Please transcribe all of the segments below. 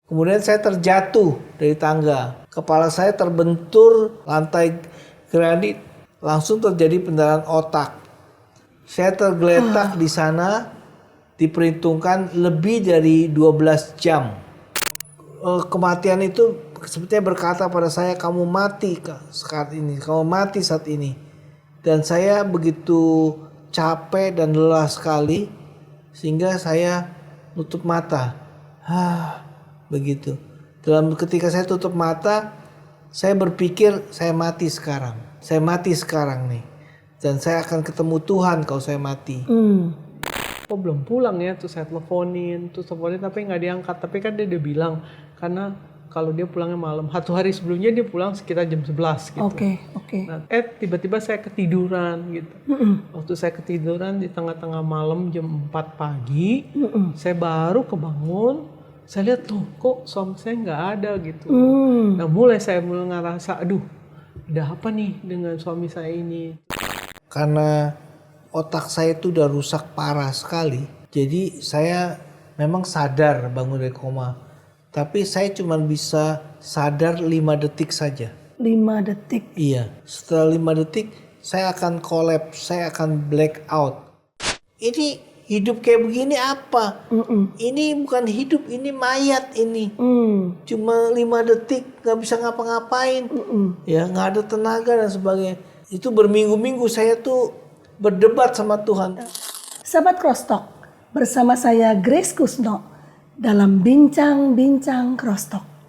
Kemudian saya terjatuh dari tangga. Kepala saya terbentur lantai granit. Langsung terjadi pendarahan otak. Saya tergeletak di sana, diperhitungkan lebih dari 12 jam. Kematian itu sepertinya berkata pada saya, kamu mati saat ini, kamu mati saat ini. Dan saya begitu capek dan lelah sekali, sehingga saya tutup mata. Begitu. Ketika saya tutup mata, saya berpikir saya mati sekarang. Saya mati sekarang nih. Dan saya akan ketemu Tuhan kalau saya mati. Kok belum pulang ya? Terus saya teleponin tapi nggak diangkat. Tapi kan dia udah bilang, karena kalau dia pulangnya malam, 1 hari sebelumnya dia pulang sekitar jam 11 gitu. Oke. Nah, tiba-tiba saya ketiduran gitu. Waktu saya ketiduran di tengah-tengah malam jam 4 pagi, saya baru kebangun. Saya lihat tuh kok suami saya nggak ada gitu. Nah mulai ngerasa, aduh, ada apa nih dengan suami saya ini? Karena otak saya itu udah rusak parah sekali. Jadi saya memang sadar bangun dari koma. Tapi saya cuma bisa sadar 5 detik saja. 5 detik. Iya. Setelah 5 detik saya akan collapse, saya akan black out. Ini hidup kayak begini apa? Ini bukan hidup, ini mayat ini. Cuma 5 detik gak bisa ngapa-ngapain. Ya gak ada tenaga dan sebagainya. Itu berminggu-minggu saya tuh berdebat sama Tuhan. Sahabat Crosstalk, bersama saya Grace Kusno dalam Bincang-Bincang Crosstalk.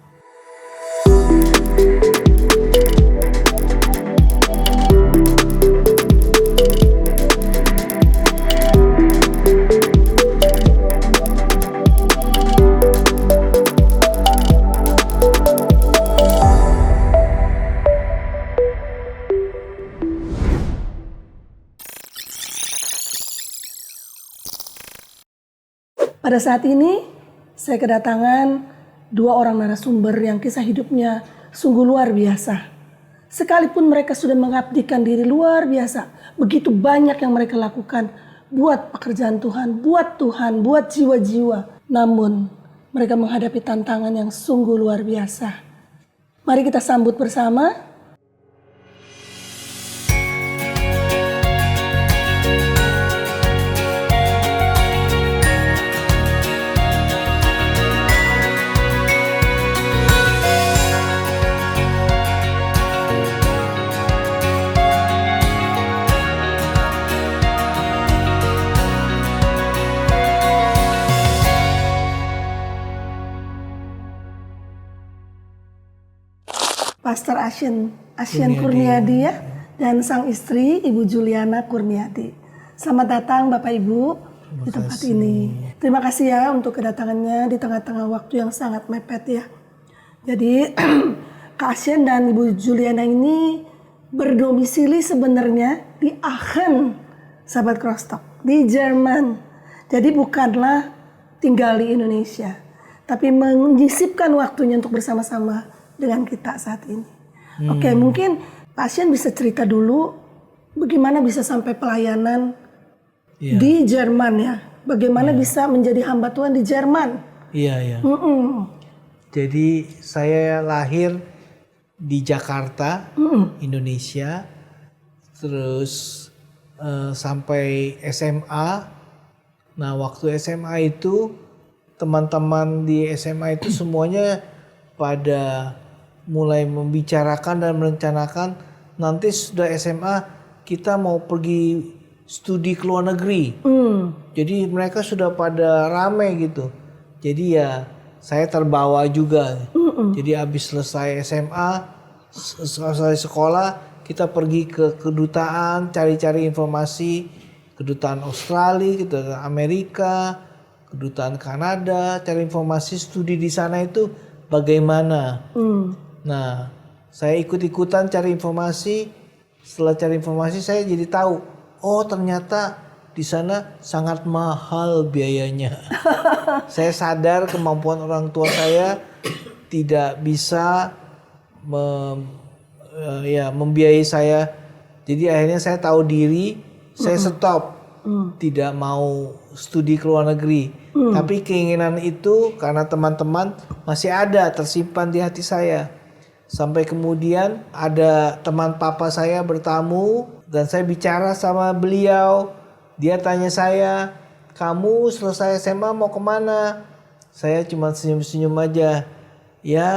Pada saat ini, saya kedatangan 2 orang narasumber yang kisah hidupnya sungguh luar biasa. Sekalipun mereka sudah mengabdikan diri luar biasa, begitu banyak yang mereka lakukan buat pekerjaan Tuhan, buat jiwa-jiwa. Namun, mereka menghadapi tantangan yang sungguh luar biasa. Mari kita sambut bersama. Pastor Asien Kurniadi ya, dan sang istri Ibu Juliana Kurniadi. Selamat datang Bapak Ibu di tempat ini. Terima kasih ya untuk kedatangannya di tengah-tengah waktu yang sangat mepet ya. Jadi Kak Asien dan Ibu Juliana ini berdomisili sebenarnya di Aachen, sahabat Crosstalk, di Jerman. Jadi bukanlah tinggal di Indonesia, tapi menyisipkan waktunya untuk bersama-sama dengan kita saat ini. Oke, mungkin Pak Asien bisa cerita dulu bagaimana bisa sampai pelayanan di Jerman ya. Bagaimana bisa menjadi hamba Tuhan di Jerman. Iya. Jadi saya lahir di Jakarta, Indonesia. Terus sampai SMA. Nah waktu SMA itu teman-teman di SMA itu semuanya pada mulai membicarakan dan merencanakan nanti sudah SMA kita mau pergi studi ke luar negeri. Jadi mereka sudah pada rame gitu. Jadi ya saya terbawa juga. Jadi habis selesai SMA, selesai sekolah, kita pergi ke kedutaan, cari-cari informasi. Kedutaan Australia, kedutaan Amerika, kedutaan Kanada, cari informasi studi di sana itu bagaimana. Nah, saya ikut-ikutan cari informasi. Setelah cari informasi saya jadi tahu, oh ternyata di sana sangat mahal biayanya. Saya sadar kemampuan orang tua saya tidak bisa membiayai saya. Jadi akhirnya saya tahu diri, saya stop. tidak mau studi ke luar negeri. Tapi keinginan itu karena teman-teman masih ada tersimpan di hati saya. Sampai kemudian ada teman papa saya bertamu dan saya bicara sama beliau. Dia tanya saya, kamu selesai SMA mau kemana? Saya cuma senyum-senyum aja. Ya,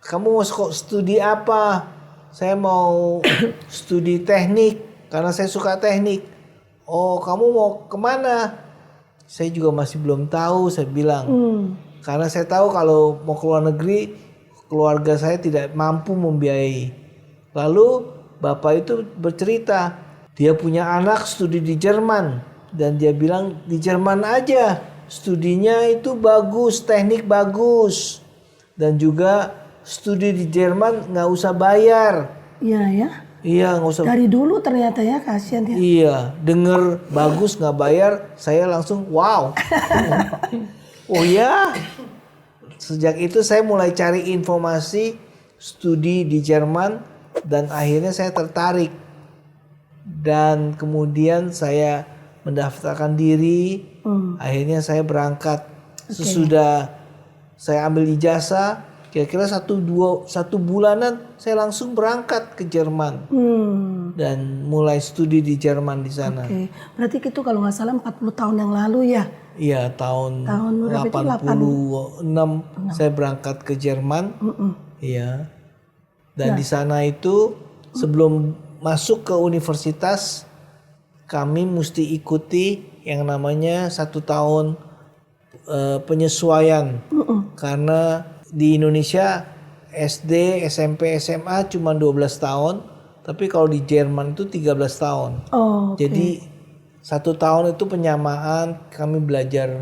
kamu mau studi apa? Saya mau studi teknik karena saya suka teknik. Oh, kamu mau kemana? Saya juga masih belum tahu, saya bilang. Karena saya tahu kalau mau ke luar negeri, keluarga saya tidak mampu membiayai. Lalu bapak itu bercerita, dia punya anak studi di Jerman. Dan dia bilang di Jerman aja, studinya itu bagus, teknik bagus. Dan juga studi di Jerman nggak usah bayar. Iya ya. Iya, nggak usah. Dari dulu ternyata ya, kasihan ya. Iya, denger bagus nggak bayar, saya langsung wow. Oh ya, sejak itu saya mulai cari informasi studi di Jerman dan akhirnya saya tertarik. Dan kemudian saya mendaftarkan diri, akhirnya saya berangkat. Sesudah saya ambil ijazah, kira-kira 1 bulanan saya langsung berangkat ke Jerman dan mulai studi di Jerman di sana. Oke, berarti itu kalau nggak salah 40 tahun yang lalu ya? Iya, tahun berapa itu? 86 saya berangkat ke Jerman. Iya. Dan di sana itu sebelum masuk ke universitas kami mesti ikuti yang namanya 1 tahun penyesuaian. Karena di Indonesia SD, SMP, SMA cuma 12 tahun, tapi kalau di Jerman itu 13 tahun. Oh, okay. Jadi 1 tahun itu penyamaan, kami belajar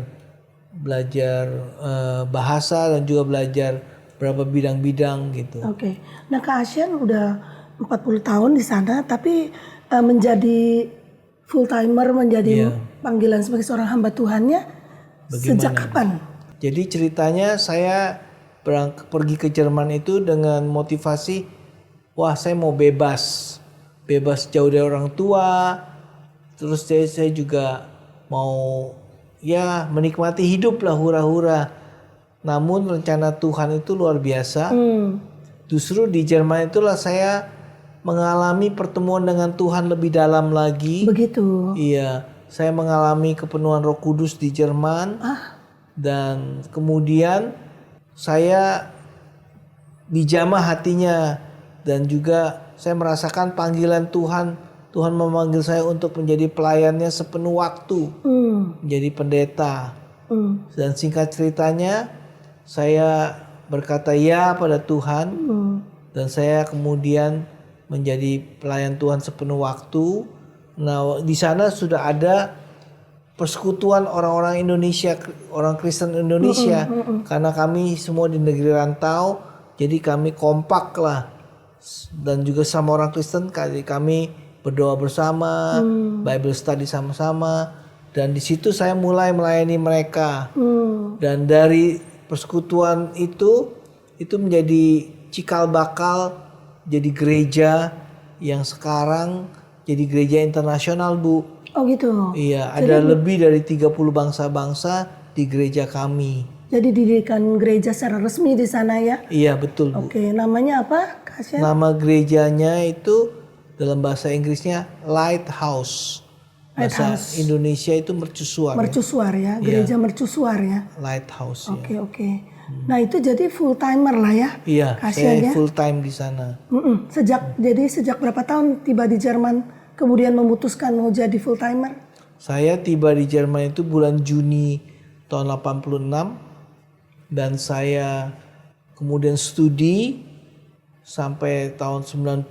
bahasa dan juga belajar beberapa bidang-bidang gitu. Oke. Nah, Kak Asyan udah 40 tahun di sana, tapi menjadi full timer, menjadi panggilan sebagai seorang hamba Tuhannya sejak kapan? Jadi ceritanya saya pergi ke Jerman itu dengan motivasi, wah saya mau bebas jauh dari orang tua, terus saya juga mau ya menikmati hidup lah hura-hura. Namun rencana Tuhan itu luar biasa. Justru di Jerman itulah saya mengalami pertemuan dengan Tuhan lebih dalam lagi. Begitu. Iya, saya mengalami kepenuhan Roh Kudus di Jerman. Dan kemudian saya dijamah hatinya dan juga saya merasakan panggilan Tuhan. Tuhan memanggil saya untuk menjadi pelayannya sepenuh waktu, menjadi pendeta. Dan singkat ceritanya, saya berkata ya pada Tuhan, dan saya kemudian menjadi pelayan Tuhan sepenuh waktu. Nah, di sana sudah ada persekutuan orang-orang Indonesia, orang Kristen Indonesia, karena kami semua di negeri rantau, jadi kami kompak lah, dan juga sama orang Kristen kami berdoa bersama, Bible study sama-sama, dan di situ saya mulai melayani mereka, dan dari persekutuan itu menjadi cikal bakal jadi gereja yang sekarang jadi gereja internasional, Bu. Oh gitu. Iya, ada lebih dari 30 bangsa-bangsa di gereja kami. Jadi didirikan gereja secara resmi di sana ya? Iya, betul, Bu. Oke, namanya apa, Kak Asyan? Nama gerejanya itu dalam bahasa Inggrisnya Lighthouse. Bahasa Indonesia itu mercusuar. Mercusuar ya, gereja mercusuar ya. Lighthouse. Oke. Nah, itu jadi full timer lah ya? Iya, Kak Asyan, saya ya? full time di sana. Sejak berapa tahun tiba di Jerman? Kemudian memutuskan mau jadi full timer? Saya tiba di Jerman itu bulan Juni tahun 86 dan saya kemudian studi sampai tahun 90.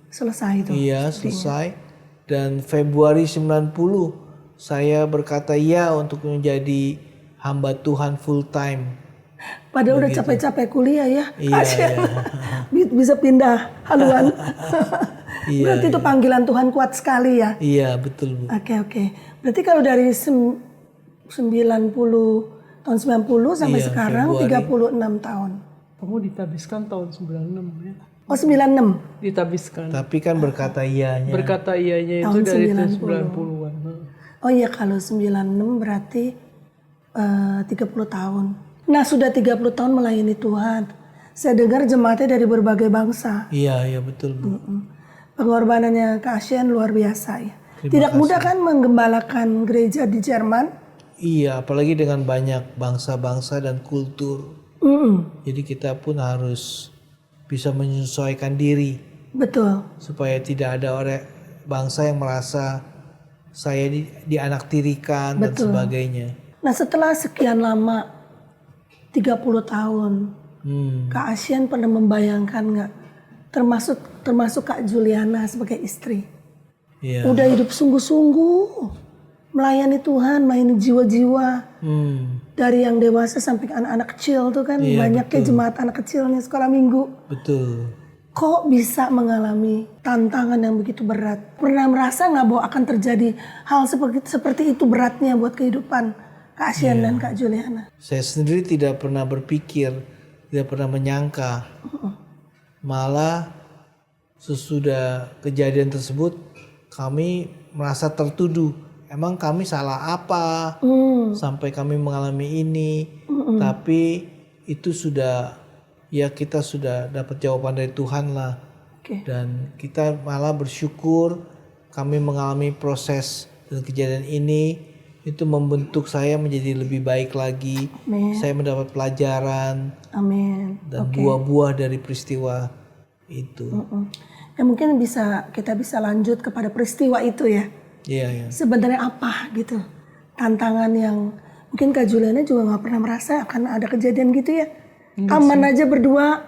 Selesai itu? Iya, selesai. Dan Februari 90 saya berkata ya untuk menjadi hamba Tuhan full time. Padahal udah capek-capek kuliah ya. Iya. Bisa pindah haluan. Iya, Berarti itu panggilan Tuhan kuat sekali ya. Iya, betul, Bu. Oke. Berarti kalau dari tahun 90 sampai sekarang Februari. 36 tahun. Kamu ditabiskan tahun 96 ya? Oh 96. ditabiskan. Tapi kan berkata ianya. Berkata ianya itu Tahun dari 90. 90-an. Oh iya kalau 96 berarti 30 tahun. Nah sudah 30 tahun melayani Tuhan. Saya dengar jemaatnya dari berbagai bangsa. Iya, iya betul Bu. Pengorbanannya Kak Asien luar biasa ya. Tidak mudah kan menggembalakan gereja di Jerman? Iya, apalagi dengan banyak bangsa-bangsa dan kultur. Jadi kita pun harus bisa menyesuaikan diri Betul. supaya tidak ada orang bangsa yang merasa saya dianaktirikan dan sebagainya. Nah setelah sekian lama 30 tahun Kak Asien pernah membayangkan nggak termasuk Kak Juliana sebagai istri Iya. udah hidup sungguh-sungguh melayani Tuhan, melayani jiwa-jiwa dari yang dewasa sampai ke anak-anak kecil tuh kan banyaknya jemaat anak kecilnya sekolah minggu. Betul. Kok bisa mengalami tantangan yang begitu berat? Pernah merasa nggak bahwa akan terjadi hal seperti itu beratnya buat kehidupan Kak Asien dan Kak Juliana? Saya sendiri tidak pernah berpikir, tidak pernah menyangka. Malah sesudah kejadian tersebut kami merasa tertuduh. Emang kami salah apa sampai kami mengalami ini? Tapi itu sudah, ya kita sudah dapat jawaban dari Tuhan lah. Oke. Dan kita malah bersyukur kami mengalami proses dan kejadian ini. Itu membentuk saya menjadi lebih baik lagi. Amin. Saya mendapat pelajaran Amin. dan buah-buah dari peristiwa itu. Ya mungkin kita bisa lanjut kepada peristiwa itu ya. Iya, iya. Sebenarnya apa gitu tantangan yang mungkin Kak Juliana juga nggak pernah merasa akan ada kejadian gitu ya. Aman aja berdua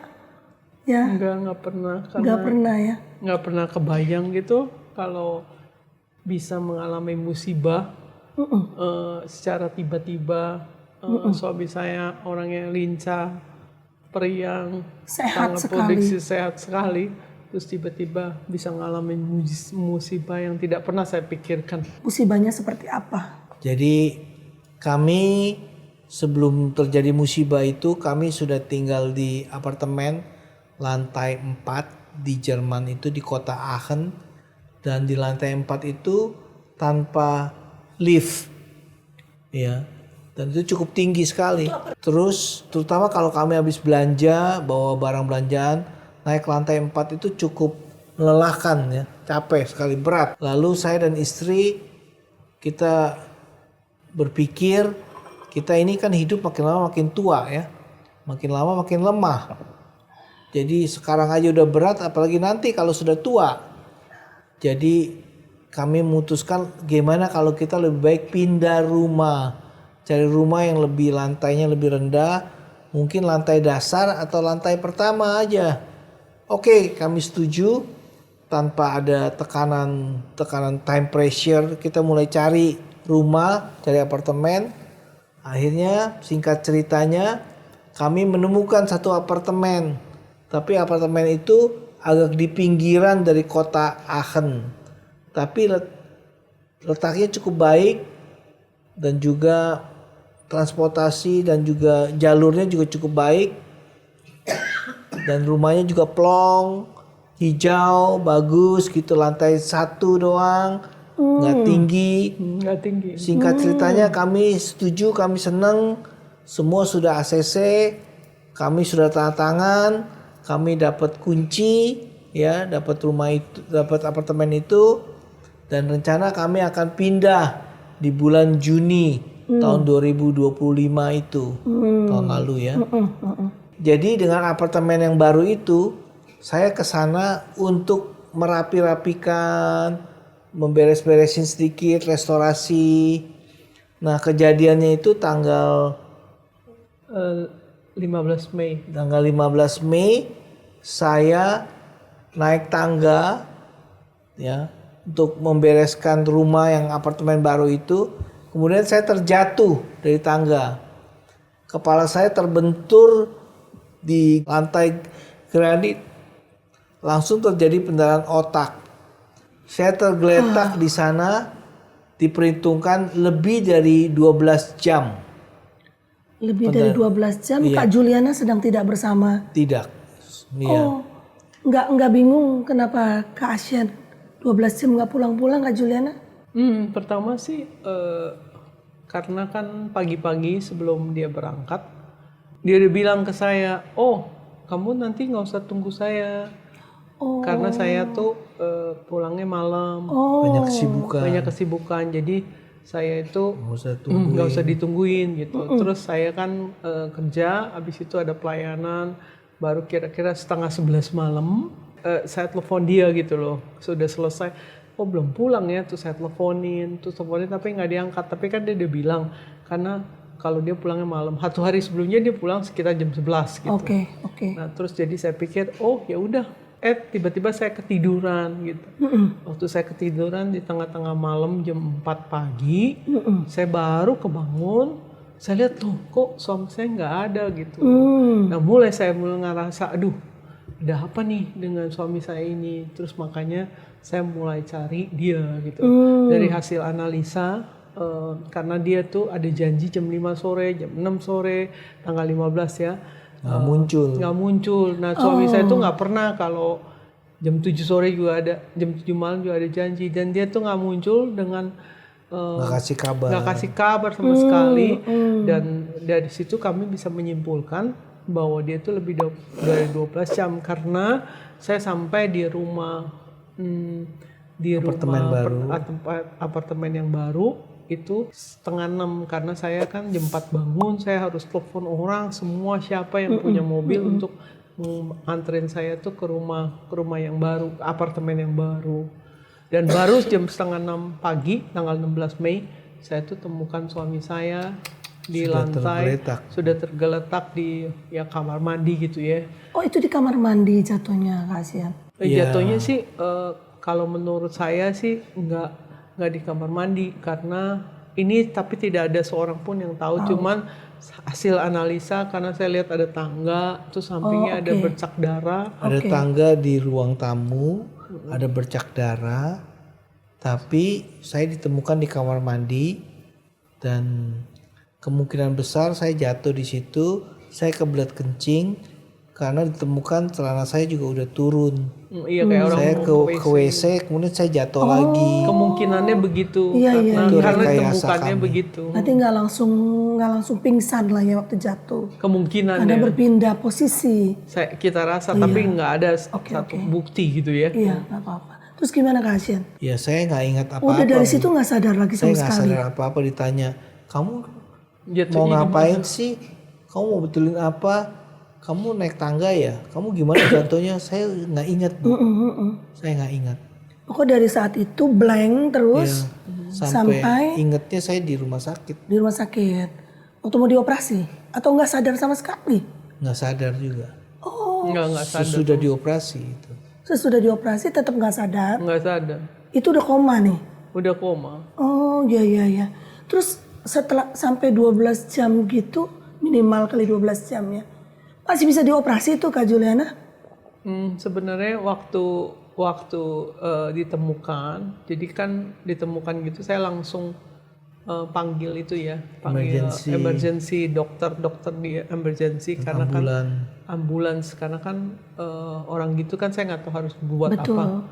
ya. Enggak pernah. Nggak pernah ya. Nggak pernah kebayang gitu kalau bisa mengalami musibah secara tiba-tiba. Suami saya orangnya lincah, periang, Sehat sangat sekali. prediksi sehat sekali. Terus tiba-tiba bisa ngalamin musibah yang tidak pernah saya pikirkan. Musibahnya seperti apa? Jadi kami sebelum terjadi musibah itu kami sudah tinggal di apartemen lantai 4 di Jerman itu di kota Aachen. Dan di lantai 4 itu tanpa lift. Ya. Dan itu cukup tinggi sekali. Terus terutama kalau kami habis belanja, bawa barang belanjaan, naik lantai 4 itu cukup melelahkan ya, capek sekali, berat. Lalu saya dan istri kita berpikir kita ini kan hidup makin lama makin tua ya. Makin lama makin lemah. Jadi sekarang aja udah berat apalagi nanti kalau sudah tua. Jadi kami memutuskan gimana kalau kita lebih baik pindah rumah. Cari rumah yang lebih lantainya lebih rendah. Mungkin lantai dasar atau lantai pertama aja. Oke, kami setuju tanpa ada tekanan time pressure. Kita mulai cari rumah, cari apartemen. Akhirnya singkat ceritanya kami menemukan satu apartemen. Tapi apartemen itu agak di pinggiran dari kota Aachen. Tapi letaknya cukup baik dan juga transportasi dan juga jalurnya juga cukup baik. Dan rumahnya juga plong, hijau, bagus gitu, lantai 1 doang, nggak tinggi. Nggak tinggi. Singkat ceritanya kami setuju, kami seneng, semua sudah ACC, kami sudah tanda tangan, kami dapat kunci, ya, dapat rumah itu, dapat apartemen itu, dan rencana kami akan pindah di bulan Juni tahun 2025 itu, tahun lalu ya. Jadi dengan apartemen yang baru itu, saya ke sana untuk merapi-rapikan, memberes-beresin sedikit, restorasi. Nah, kejadiannya itu tanggal 15 Mei. Tanggal 15 Mei saya naik tangga ya untuk membereskan rumah yang apartemen baru itu. Kemudian saya terjatuh dari tangga. Kepala saya terbentur di lantai granit, langsung terjadi pendarahan otak. Saya tergeletak di sana, diperhitungkan lebih dari 12 jam. Lebih dari 12 jam, Iya. Kak Juliana sedang tidak bersama. Tidak. Iya. Oh, nggak bingung kenapa ke ASEAN 12 jam nggak pulang-pulang Kak Juliana? Pertama sih karena kan pagi-pagi sebelum dia berangkat, dia udah bilang ke saya, oh kamu nanti nggak usah tunggu saya, karena saya tuh pulangnya malam, Banyak kesibukan. banyak kesibukan, jadi saya itu Nggak usah tunggu. nggak usah ditungguin gitu. Terus saya kan kerja, habis itu ada pelayanan, baru kira-kira setengah 11 malam saya telepon dia gitu loh, sudah selesai. Oh belum pulang ya, terus saya teleponin tapi nggak diangkat. Tapi kan dia udah bilang karena kalau dia pulangnya malam, 1 hari sebelumnya dia pulang sekitar jam 11 gitu. Oke. Nah terus jadi saya pikir, oh ya udah, tiba-tiba saya ketiduran gitu. Waktu saya ketiduran di tengah-tengah malam jam 4 pagi, saya baru kebangun, saya lihat tuh kok suami saya nggak ada gitu. Nah mulai ngerasa, aduh ada apa nih dengan suami saya ini. Terus makanya saya mulai cari dia gitu. Dari hasil analisa, karena dia tuh ada janji jam 5 sore, jam 6 sore, tanggal 15 ya. Nggak muncul. Nah suami saya tuh nggak pernah, kalau jam 7 sore juga ada, jam 7 malam juga ada janji, dan dia tuh nggak muncul dengan Nggak kasih kabar. sama sekali. Dan dari situ kami bisa menyimpulkan bahwa dia tuh lebih dari 12 jam, karena saya sampai di rumah apartemen yang baru itu setengah 6, karena saya kan jam 4 bangun, saya harus telepon orang semua siapa yang punya mobil untuk anterin saya tuh ke rumah yang baru, apartemen yang baru. Dan baru jam setengah 6 pagi tanggal 16 Mei saya tuh temukan suami saya di lantai sudah tergeletak di kamar mandi gitu ya. Oh itu di kamar mandi jatuhnya Kak ASEAN? Jatuhnya sih kalau menurut saya sih nggak di kamar mandi, karena ini tapi tidak ada seorang pun yang tahu. Cuman hasil analisa, karena saya lihat ada tangga, terus sampingnya ada bercak darah. Ada tangga di ruang tamu, ada bercak darah. Tapi saya ditemukan di kamar mandi, dan kemungkinan besar saya jatuh di situ. Saya kebelet kencing karena ditemukan celana saya juga udah turun. Iya kayak orang saya ke WC, kemudian saya jatuh lagi. Kemungkinannya begitu, karena ditemukannya begitu. Berarti nggak langsung pingsan lah ya waktu jatuh. Kemungkinan ada berpindah posisi. Kita rasa, tapi nggak ada satu bukti gitu ya. Iya, nggak apa-apa. Terus gimana Kak ASEAN? Ya saya nggak ingat apa-apa. Udah dari situ nggak sadar lagi sama sekali. Saya nggak sadar apa-apa. Ditanya, kamu mau ngapain sih? Kamu mau betulin apa? Kamu naik tangga ya? Kamu gimana jatuhnya? Saya nggak ingat Bu. Saya nggak ingat. Pokoknya dari saat itu blank terus sampai ingetnya saya di rumah sakit. Di rumah sakit. Waktu mau dioperasi? Atau nggak sadar sama sekali? Nggak sadar juga. Oh. Nggak sadar. Sesudah dioperasi itu. Sesudah dioperasi tetap nggak sadar? Nggak sadar. Itu udah koma nih? Udah koma. Oh iya. Terus setelah sampai 12 jam gitu, minimal kali 12 jam ya. Masih bisa dioperasi tuh Kak Juliana? Sebenarnya waktu ditemukan, jadi kan ditemukan gitu, saya langsung panggil itu ya, emergency dokter di emergency, karena kan ambulans, karena kan orang gitu kan saya nggak tahu harus buat apa.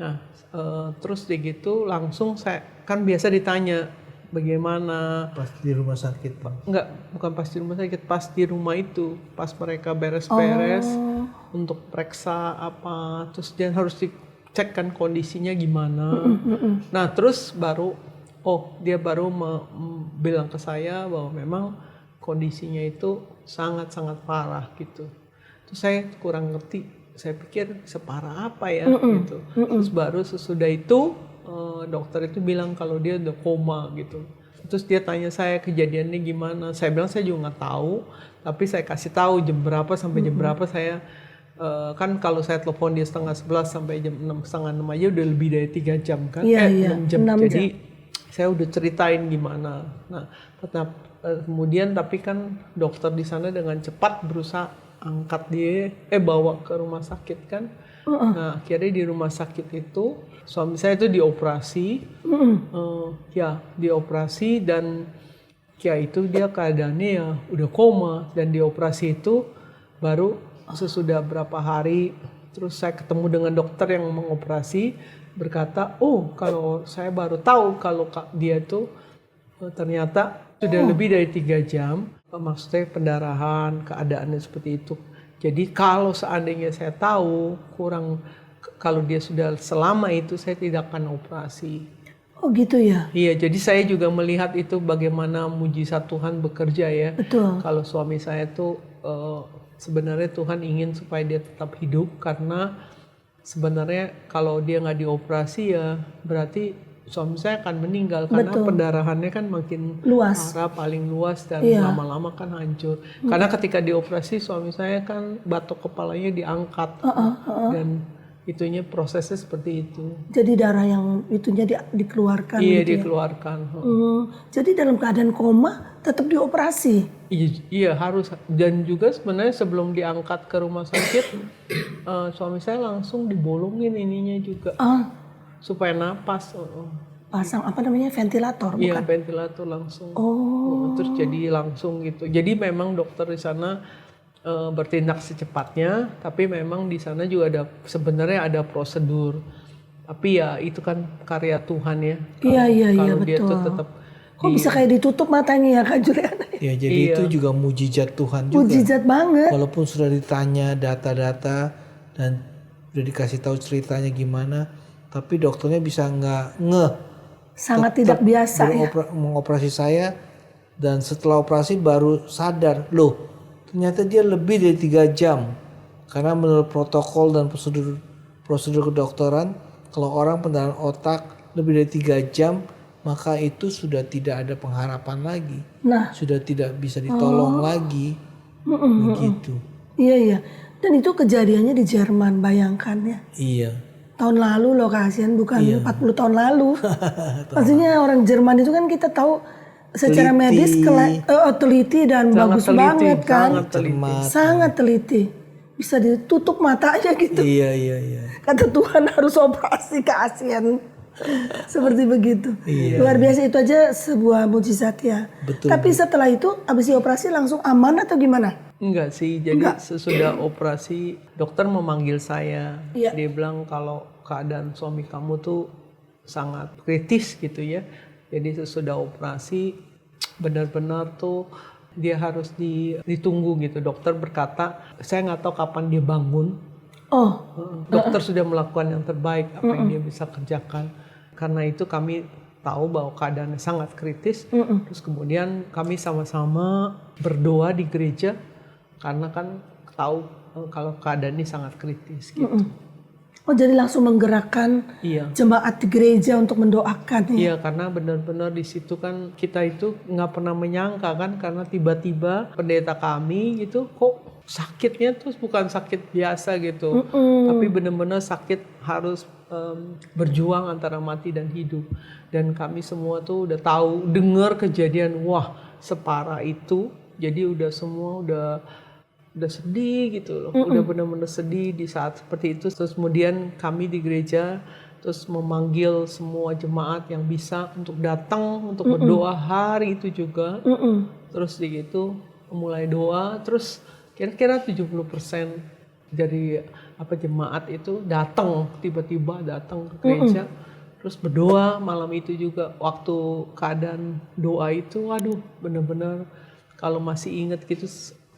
Nah terus dia gitu langsung saya kan biasa ditanya bagaimana pas di rumah sakit Pak? Enggak, bukan pas di rumah sakit, pas di rumah itu, pas mereka beres-beres untuk periksa apa, terus dia harus dicek kan kondisinya gimana. Nah terus dia baru bilang ke saya bahwa memang kondisinya itu sangat-sangat parah gitu. Terus saya kurang ngerti, saya pikir separah apa ya gitu. Terus baru sesudah itu dokter itu bilang kalau dia udah koma gitu. Terus dia tanya saya kejadiannya gimana. Saya bilang saya juga nggak tahu, tapi saya kasih tahu jam berapa sampai jam berapa saya kan kalau saya telepon dia setengah 11 sampai jam 6, setengah 6 aja udah lebih dari 3 jam kan. 6 jam. Jadi saya udah ceritain gimana. Nah kemudian tapi kan dokter di sana dengan cepat berusaha angkat dia, bawa ke rumah sakit kan. Nah akhirnya di rumah sakit itu suami saya itu dioperasi, dioperasi, dan itu dia keadaannya ya udah koma, dan dioperasi itu baru sesudah berapa hari Terus saya ketemu dengan dokter yang mengoperasi, berkata, oh kalau saya baru tahu kalau dia tuh ternyata sudah lebih dari 3 jam, maksudnya pendarahan, keadaannya seperti itu. Jadi kalau seandainya saya tahu kalau dia sudah selama itu, saya tidak akan operasi. Oh gitu ya? Iya, jadi saya juga melihat itu bagaimana mujizat Tuhan bekerja ya. Betul. Kalau suami saya tuh sebenarnya Tuhan ingin supaya dia tetap hidup, karena sebenarnya kalau dia nggak dioperasi ya berarti suami saya akan meninggal, karena pendarahannya kan makin luas, parah, paling luas, dan lama-lama kan hancur. Karena ketika dioperasi suami saya kan batok kepalanya diangkat dan itunya prosesnya seperti itu. Jadi darah yang itunya dikeluarkan. Iya, gitu dikeluarkan. Jadi dalam keadaan koma tetap dioperasi. Iya harus. Dan juga sebenarnya sebelum diangkat ke rumah sakit, suami saya langsung dibolongin ininya juga supaya napas. Pasang apa namanya, ventilator? Iya, Bukan? ventilator langsung. Oh. Terus jadi langsung gitu. Jadi memang dokter di sana bertindak secepatnya, tapi memang di sana juga sebenarnya ada prosedur. Tapi ya itu kan karya Tuhan ya. Iya Kalau dia betul. tuh tetap Kok bisa kayak ditutup matanya ya Kak Juliana? Ya jadi itu juga mujizat Tuhan juga. Mujizat banget. Walaupun sudah ditanya data-data dan udah dikasih tahu ceritanya gimana, tapi dokternya bisa nggak Sangat tidak biasa ya. mengoperasi saya, dan setelah operasi baru sadar, loh ternyata dia lebih dari 3 jam. Karena menurut protokol dan prosedur kedokteran, kalau orang pendarahan otak lebih dari 3 jam, maka itu sudah tidak ada pengharapan lagi. Nah, sudah tidak bisa ditolong lagi. Begitu. Iya. Dan itu kejadiannya di Jerman, bayangkan ya. Iya. Tahun lalu loh kasihan, bukan 40 tahun lalu. Maksudnya orang Jerman itu kan kita tahu secara medis teliti dan bagus banget kan. Sangat teliti. Bisa ditutup mata aja gitu. Iya. Kata Tuhan harus operasi, kasihan. Seperti begitu. Luar biasa, itu aja sebuah mujizat ya. Betul. Tapi setelah itu habis dioperasi langsung aman atau gimana? Enggak sih, jadi sesudah operasi dokter memanggil saya. Dia bilang kalau keadaan suami kamu tuh sangat kritis gitu ya. Jadi sesudah operasi benar-benar tuh dia harus ditunggu gitu. Dokter berkata, saya nggak tahu kapan dia bangun. Dokter sudah melakukan yang terbaik apa yang dia bisa kerjakan. Karena itu kami tahu bahwa keadaannya sangat kritis. Terus kemudian kami sama-sama berdoa di gereja, karena kan tahu kalau keadaan ini sangat kritis gitu. Oh, jadi langsung menggerakkan jemaat di gereja untuk mendoakan ya? Iya, karena benar-benar di situ kan kita itu nggak pernah menyangka kan, karena tiba-tiba pendeta kami gitu kok sakitnya terus bukan sakit biasa gitu, tapi benar-benar sakit harus berjuang antara mati dan hidup. Dan kami semua tuh udah tahu, dengar kejadian wah separah itu, jadi udah semua udah sedih gitu loh, udah benar-benar sedih di saat seperti itu. Terus kemudian kami di gereja terus memanggil semua jemaat yang bisa untuk datang untuk berdoa hari itu juga. Terus gitu mulai doa, terus kira-kira 70% dari jemaat itu datang, tiba-tiba datang ke gereja. Terus berdoa malam itu juga. Waktu keadaan doa itu, waduh benar-benar kalau masih ingat gitu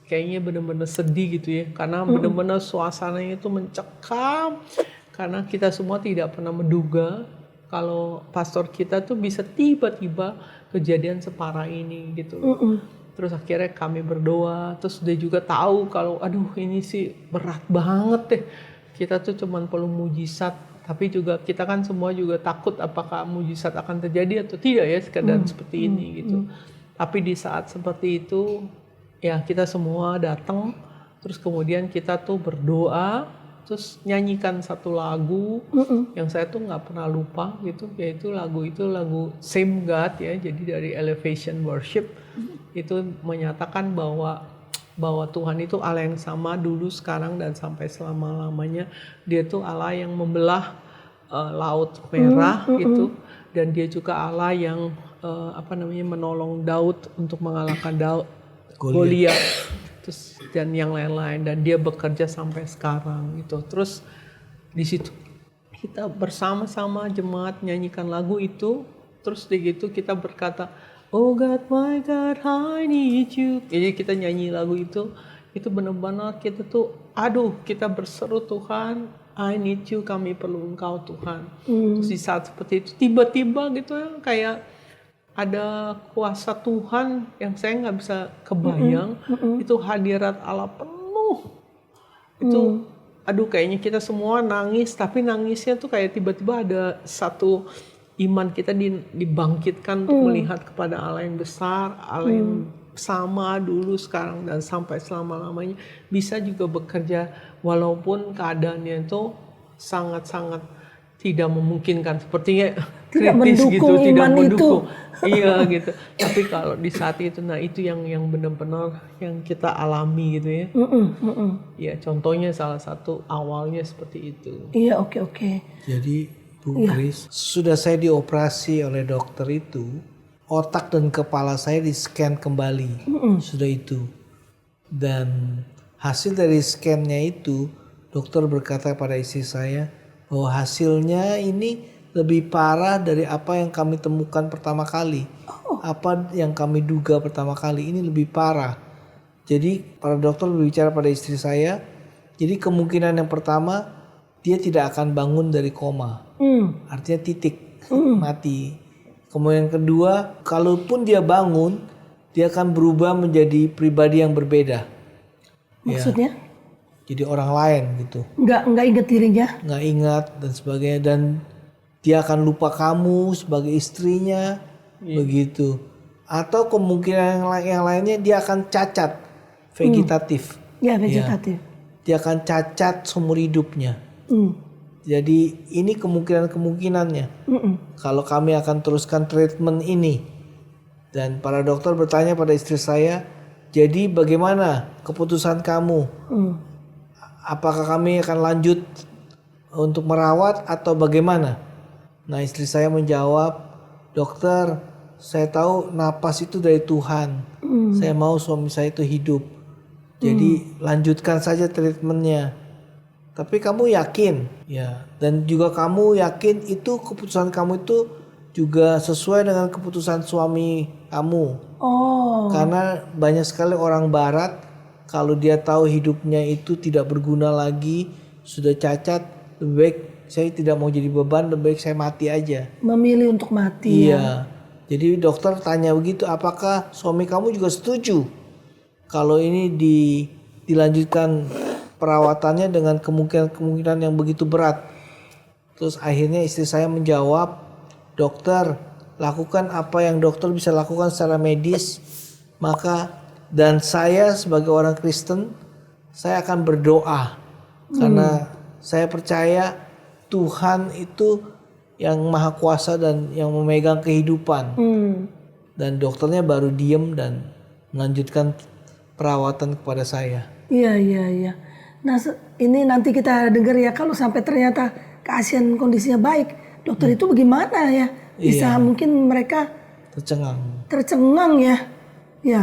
kayaknya benar-benar sedih gitu ya, karena benar-benar suasananya itu mencekam, karena kita semua tidak pernah menduga kalau pastor kita tuh bisa tiba-tiba kejadian separah ini gitu. Terus akhirnya kami berdoa, terus dia juga tahu kalau aduh ini sih berat banget deh, kita tuh cuman perlu mujizat, tapi juga kita kan semua juga takut apakah mujizat akan terjadi atau tidak ya keadaan seperti ini gitu. Tapi di saat seperti itu ya kita semua datang, terus kemudian kita tuh berdoa, terus nyanyikan satu lagu yang saya tuh nggak pernah lupa gitu, yaitu lagu Same God ya, jadi dari Elevation Worship. Itu menyatakan bahwa Tuhan itu Allah yang sama dulu, sekarang, dan sampai selama-lamanya. Dia tuh Allah yang membelah Laut Merah gitu, dan dia juga Allah yang menolong Daud untuk mengalahkan Goliat. terus dan yang lain-lain, dan dia bekerja sampai sekarang gitu. Terus di situ kita bersama-sama jemaat nyanyikan lagu itu, terus di gitu kita berkata, Oh God, my God, I need you. Jadi kita nyanyi lagu itu benar-benar kita tuh, kita berseru, Tuhan, I need you, kami perlu Engkau Tuhan. Terus di saat seperti itu tiba-tiba gitu ya, kayak ada kuasa Tuhan yang saya nggak bisa kebayang. Itu hadirat Allah penuh. Itu kayaknya kita semua nangis, tapi nangisnya tuh kayak tiba-tiba ada satu iman kita dibangkitkan untuk melihat kepada Allah yang besar, Allah yang sama dulu, sekarang, dan sampai selama-lamanya bisa juga bekerja walaupun keadaannya itu sangat-sangat tidak memungkinkan, sepertinya kritis gitu, tidak mendukung. Iya gitu. Tapi kalau di saat itu, nah itu yang benar-benar yang kita alami gitu ya. Ya contohnya salah satu awalnya seperti itu. Iya, oke. Jadi Bu Kris, sudah saya dioperasi oleh dokter itu, otak dan kepala saya di-scan kembali, sudah itu. Dan hasil dari scan-nya itu, dokter berkata pada istri saya bahwa hasilnya ini lebih parah dari apa yang kami temukan pertama kali. Apa yang kami duga pertama kali ini lebih parah. Jadi para dokter berbicara pada istri saya, jadi kemungkinan yang pertama dia tidak akan bangun dari koma. Artinya titik, mati. Kemudian yang kedua, kalaupun dia bangun, dia akan berubah menjadi pribadi yang berbeda. Maksudnya? Ya, jadi orang lain gitu. Nggak ingat dirinya? Nggak ingat dan sebagainya. Dan dia akan lupa kamu sebagai istrinya, begitu. Atau kemungkinan yang lainnya dia akan cacat, vegetatif. Ya, vegetatif. Dia akan cacat seumur hidupnya. Jadi ini kemungkinannya. Kalau kami akan teruskan treatment ini. Dan para dokter bertanya pada istri saya, jadi bagaimana keputusan kamu? Apakah kami akan lanjut untuk merawat atau bagaimana? Nah, istri saya menjawab, dokter, saya tahu napas itu dari Tuhan. Saya mau suami saya itu hidup. Jadi lanjutkan saja treatmentnya. Tapi kamu yakin? Ya. Dan juga kamu yakin itu keputusan kamu itu juga sesuai dengan keputusan suami kamu. Karena banyak sekali orang barat, kalau dia tahu hidupnya itu tidak berguna lagi, sudah cacat, lebih baik saya tidak mau jadi beban, lebih baik saya mati aja. Memilih untuk mati. Iya. Jadi dokter tanya begitu, apakah suami kamu juga setuju kalau ini dilanjutkan perawatannya dengan kemungkinan yang begitu berat? Terus akhirnya istri saya menjawab, dokter, lakukan apa yang dokter bisa lakukan secara medis, dan saya sebagai orang Kristen, saya akan berdoa. Karena saya percaya Tuhan itu yang maha kuasa dan yang memegang kehidupan. Dan dokternya baru diem dan melanjutkan perawatan kepada saya. Iya. Nah ini nanti kita dengar ya, kalau sampai ternyata keasian kondisinya baik, dokter itu bagaimana ya? Bisa mungkin mereka tercengang ya. Ya.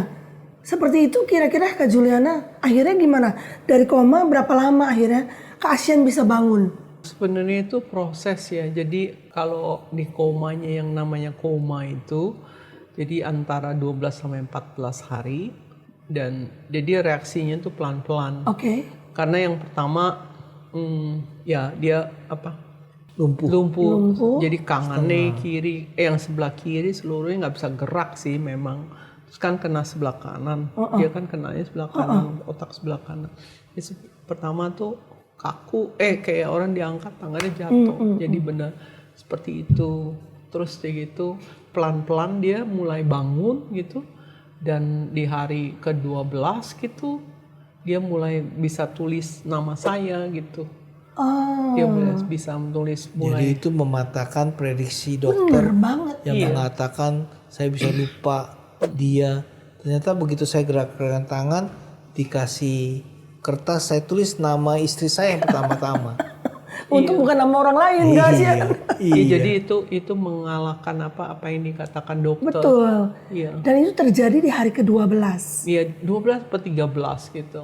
Seperti itu kira-kira Kak Juliana akhirnya gimana? Dari koma berapa lama akhirnya Kak Asian bisa bangun? Sebenarnya itu proses ya. Jadi kalau di komanya, yang namanya koma itu, jadi antara 12 sampai 14 hari, dan jadi reaksinya itu pelan-pelan. Oke. Karena yang pertama dia Lumpuh. Jadi kangannya kiri, yang sebelah kiri seluruhnya nggak bisa gerak sih memang. Terus kan kena sebelah kanan, dia kan kenanya sebelah kanan, otak sebelah kanan. Jadi pertama tuh kaku, kayak orang diangkat tangannya jatuh, jadi benar seperti itu. Terus kayak gitu pelan-pelan dia mulai bangun gitu, dan di hari ke-12 gitu dia mulai bisa tulis nama saya gitu. Dia bisa menulis Jadi mulai. itu mematahkan prediksi dokter yang mengatakan saya bisa lupa dia. Ternyata begitu saya gerak-gerakan tangan, dikasih kertas, saya tulis nama istri saya yang pertama-tama. Untuk bukan nama orang lain, nggak sih? Iya, jadi itu mengalahkan apa yang dikatakan dokter. Betul. Iya. Dan itu terjadi di hari ke-12. Iya, 12 atau 13 gitu.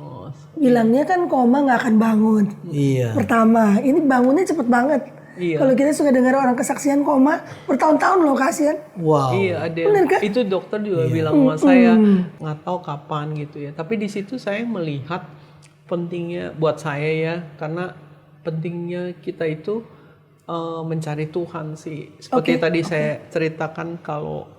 Bilangnya kan koma nggak akan bangun. Iya. Pertama, ini bangunnya cepet banget. Iya. Kalau kita suka dengar orang kesaksian koma, bertahun-tahun loh kasihan. Wow. Iya, ada. Bener kan? Itu dokter juga bilang sama saya, nggak tahu kapan gitu ya. Tapi di situ saya melihat pentingnya buat saya ya, karena pentingnya kita itu mencari Tuhan sih. Seperti tadi saya ceritakan kalau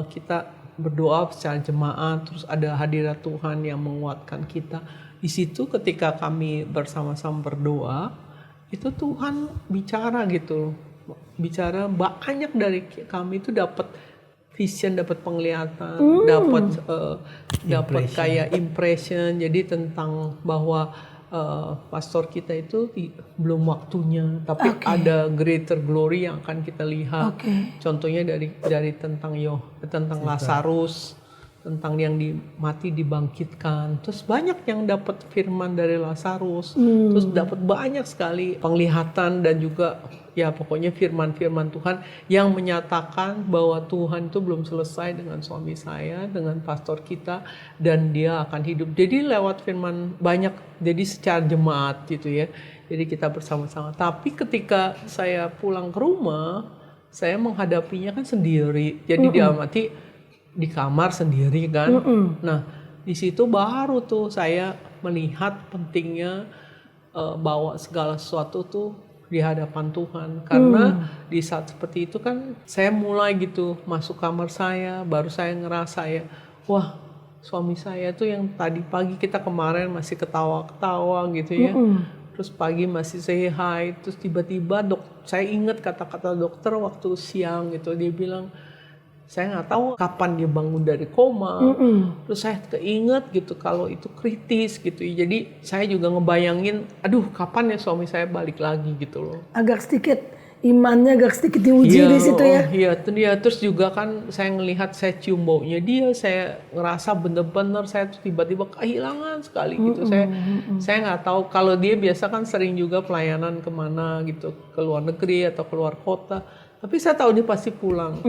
kita berdoa secara jemaat, terus ada hadirat Tuhan yang menguatkan kita. Di situ ketika kami bersama-sama berdoa, itu Tuhan bicara gitu, bicara banyak dari kami itu dapat vision, dapat penglihatan, dapat kayak impression. Jadi tentang bahwa pastor kita itu belum waktunya, tapi ada greater glory yang akan kita lihat. Contohnya dari tentang Lazarus, tentang yang mati dibangkitkan. Terus banyak yang dapat firman dari Lazarus. Terus dapat banyak sekali penglihatan dan juga ya pokoknya firman-firman Tuhan yang menyatakan bahwa Tuhan itu belum selesai dengan suami saya, dengan pastor kita, dan dia akan hidup. Jadi lewat firman banyak, jadi secara jemaat gitu ya. Jadi kita bersama-sama. Tapi ketika saya pulang ke rumah, saya menghadapinya kan sendiri. Jadi dia mati di kamar sendiri kan. Nah, di situ baru tuh saya melihat pentingnya bawa segala sesuatu tuh di hadapan Tuhan. Karena di saat seperti itu kan saya mulai gitu masuk kamar saya, baru saya ngerasa ya, wah, suami saya tuh yang tadi pagi kita kemarin masih ketawa-ketawa gitu ya. Terus pagi masih say hi, terus tiba-tiba saya ingat kata-kata dokter waktu siang gitu, dia bilang, saya nggak tahu kapan dia bangun dari koma. Terus saya keinget gitu kalau itu kritis gitu. Jadi saya juga ngebayangin, aduh kapan ya suami saya balik lagi gitu loh. Agak sedikit imannya agak sedikit diuji di situ ya. Iya, terus juga kan saya ngelihat, saya cium baunya dia, saya ngerasa bener-bener saya tuh tiba-tiba kehilangan sekali gitu. Saya nggak tahu, kalau dia biasa kan sering juga pelayanan kemana gitu, ke luar negeri atau keluar kota. Tapi saya tahu dia pasti pulang.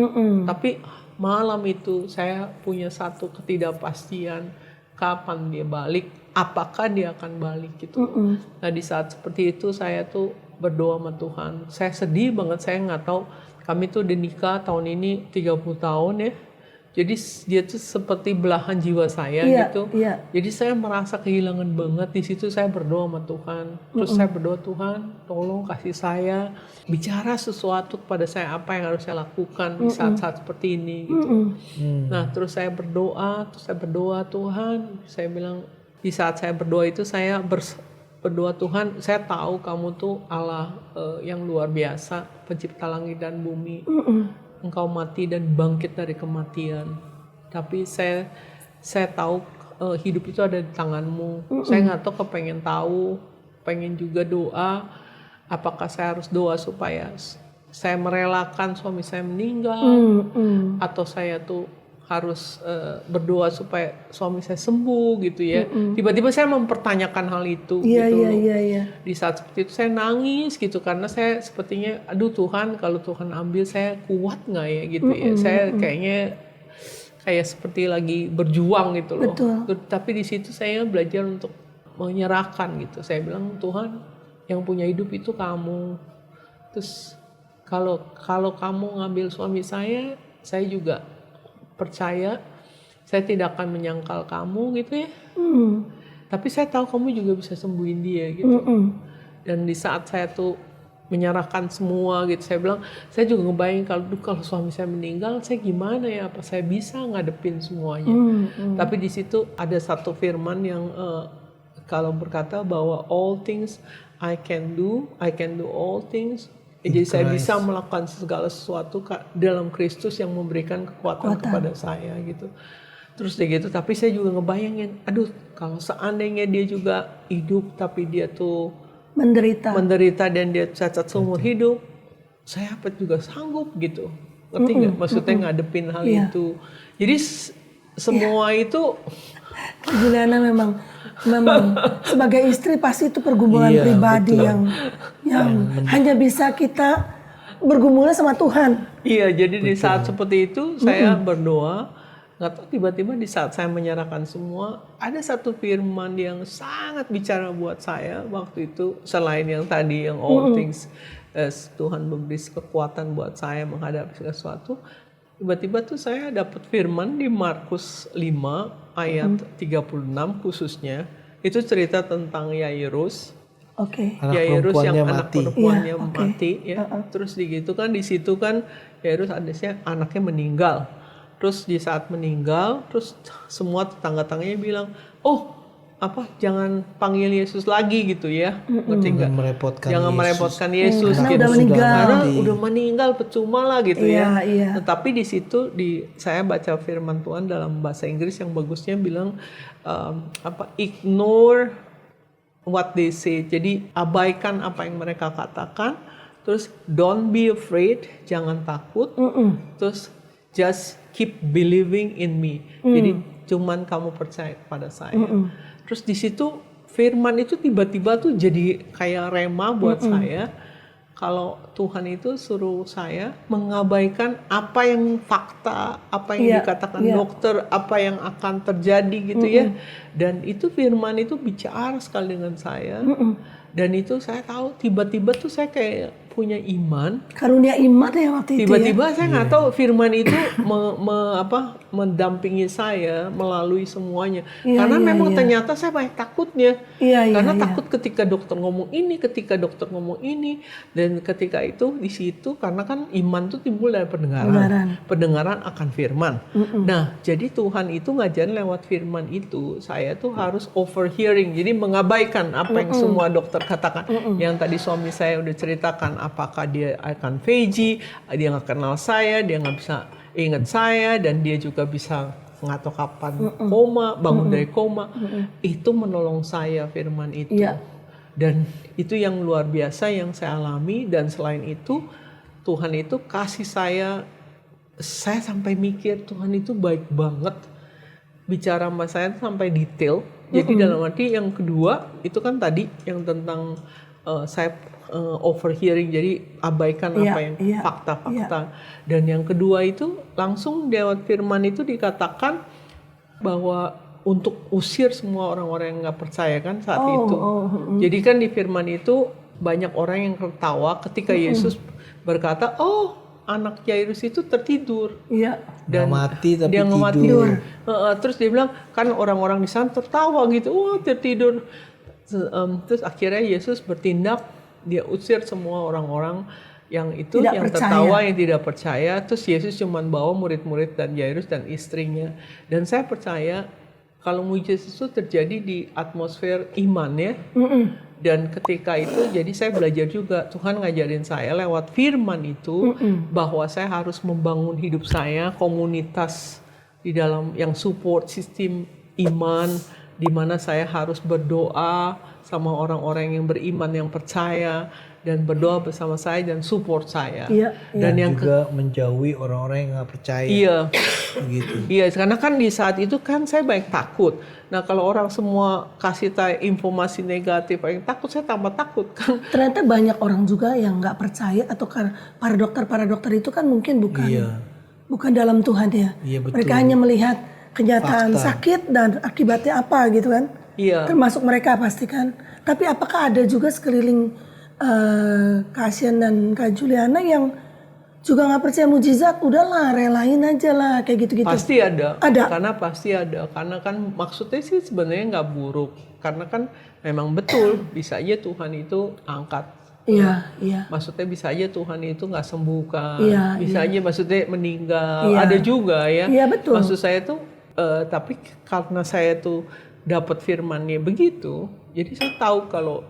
Tapi malam itu saya punya satu ketidakpastian, kapan dia balik, apakah dia akan balik gitu. Nah di saat seperti itu saya tuh berdoa sama Tuhan. Saya sedih banget, saya nggak tahu, kami tuh udah nikah tahun ini 30 tahun ya. Jadi dia tuh seperti belahan jiwa saya gitu. Jadi saya merasa kehilangan banget. Di situ saya berdoa sama Tuhan. Terus saya berdoa, Tuhan tolong kasih saya bicara sesuatu kepada saya, apa yang harus saya lakukan di saat-saat seperti ini gitu. Nah terus saya berdoa, Tuhan, saya bilang di saat saya berdoa itu saya berdoa, Tuhan saya tahu kamu tuh Allah yang luar biasa, pencipta langit dan bumi. Engkau mati dan bangkit dari kematian. Tapi saya tahu hidup itu ada di tanganmu. Saya nggak tahu, pengen juga doa. Apakah saya harus doa supaya saya merelakan suami saya meninggal, atau saya tuh harus berdoa supaya suami saya sembuh gitu ya. Tiba-tiba saya mempertanyakan hal itu gitu. Di saat seperti itu saya nangis gitu, karena saya sepertinya aduh Tuhan, kalau Tuhan ambil saya kuat nggak ya gitu ya. Saya kayaknya seperti lagi berjuang gitu loh. Tapi di situ saya belajar untuk menyerahkan gitu. Saya bilang, Tuhan yang punya hidup itu kamu. Terus kalau kamu ngambil suami saya juga percaya, saya tidak akan menyangkal kamu gitu ya. Tapi saya tahu kamu juga bisa sembuhin dia gitu. Dan di saat saya tuh menyerahkan semua gitu, saya bilang, saya juga ngebayangin kalau suami saya meninggal, saya gimana ya, apa saya bisa ngadepin semuanya. Tapi di situ ada satu firman yang kalau berkata bahwa all things I can do all things. Jadi saya bisa melakukan segala sesuatu dalam Kristus yang memberikan kekuatan kepada saya gitu. Terus dia gitu, tapi saya juga ngebayangin, aduh kalau seandainya dia juga hidup tapi dia tuh menderita dan dia cacat seumur hidup, saya apa juga sanggup gitu. Ngerti nggak? Maksudnya ngadepin hal itu. Jadi semua itu Juliana memang memang sebagai istri pasti itu pergumulan Iya, pribadi betul. yang hanya bisa kita bergumulnya sama Tuhan. Iya, jadi di saat seperti itu saya berdoa, nggak tahu tiba-tiba di saat saya menyerahkan semua, ada satu firman yang sangat bicara buat saya waktu itu, selain yang tadi yang all things Tuhan memberi kekuatan buat saya menghadapi segala sesuatu. Tiba-tiba tuh saya dapat firman di Markus 5 ayat 36 khususnya, itu cerita tentang Yairus. Oke. Anak Yairus yang perempuannya anak mati. perempuannya Iya, oke. mati ya. Terus di situ kan Yairus anaknya meninggal. Terus di saat meninggal, terus semua tetangga-tangganya bilang, "Oh, jangan panggil Yesus lagi gitu ya." Ngerti nggak? Jangan merepotkan Yesus Karena gitu. udah meninggal. Karena udah meninggal percuma lah gitu ya. Iya. Tetapi di situ saya baca firman Tuhan dalam bahasa Inggris yang bagusnya bilang ignore what they say. Jadi abaikan apa yang mereka katakan. Terus don't be afraid, jangan takut. Terus just keep believing in me. Jadi cuman kamu percaya pada saya. Terus di situ firman itu tiba-tiba tuh jadi kayak rema buat saya. Kalau Tuhan itu suruh saya mengabaikan apa yang fakta, apa yang dikatakan dokter, apa yang akan terjadi gitu ya. Dan itu firman itu bicara sekali dengan saya. Dan itu saya tahu tiba-tiba tuh saya kayak punya iman. Karunia iman ya waktu itu Tiba-tiba saya nggak tahu firman itu mendampingi saya melalui semuanya. Karena memang ternyata saya banyak takutnya. Karena takut ketika dokter ngomong ini, dan ketika itu di situ karena kan iman itu timbul dari pendengaran akan firman. Nah, jadi Tuhan itu ngajarin lewat firman itu, saya tuh harus overhearing. Jadi mengabaikan apa yang semua dokter katakan. Yang tadi suami saya udah ceritakan, apakah dia akan veggie, dia nggak kenal saya, dia nggak bisa ingat saya, dan dia juga bisa nggak tahu kapan koma, bangun dari koma. Itu menolong saya firman itu. Dan itu yang luar biasa yang saya alami. Dan selain itu Tuhan itu kasih saya sampai mikir Tuhan itu baik banget, bicara sama saya sampai detail. Jadi dalam arti yang kedua itu kan tadi yang tentang saya overhearing, jadi abaikan apa yang fakta-fakta. Dan yang kedua itu langsung lewat firman itu dikatakan bahwa untuk usir semua orang-orang yang nggak percaya kan saat itu. Jadi kan di firman itu banyak orang yang tertawa ketika Yesus berkata, anak Yairus itu tertidur. Dan mati tapi dia tidur. Terus dia bilang kan orang-orang di sana tertawa gitu, tertidur. Terus akhirnya Yesus bertindak, dia usir semua orang-orang yang itu tidak yang percaya. tertawa, yang tidak percaya. Terus Yesus cuma bawa murid-murid dan Yairus dan istrinya. Dan saya percaya kalau mujizat itu terjadi di atmosfer iman ya. Dan ketika itu jadi saya belajar juga, Tuhan ngajarin saya lewat firman itu bahwa saya harus membangun hidup saya, komunitas di dalam yang support sistem iman, di mana saya harus berdoa sama orang-orang yang beriman, yang percaya, dan berdoa bersama saya dan support saya. Dan yang juga menjauhi orang-orang yang nggak percaya. Begitu. Iya, karena kan di saat itu kan saya banyak takut. Nah kalau orang semua kasih tahu informasi negatif, yang takut, saya tambah takut kan. Ternyata banyak orang juga yang nggak percaya, atau para dokter itu kan mungkin bukan dalam Tuhan ya. Betul. Mereka hanya melihat kenyataan sakit dan akibatnya apa gitu kan. Termasuk mereka pasti kan. Tapi apakah ada juga sekeliling Kak Asian dan Kak Juliana yang juga nggak percaya mujizat, udahlah relain aja lah kayak gitu-gitu? Pasti ada. Karena pasti ada. Karena kan maksudnya sih sebenarnya nggak buruk. Karena kan memang betul bisa aja Tuhan itu angkat. Maksudnya bisa aja Tuhan itu nggak sembuhkan. Bisa aja maksudnya meninggal. Ada juga ya. Betul. Maksud saya tuh, tapi karena saya tuh dapat firmannya begitu, jadi saya tahu kalau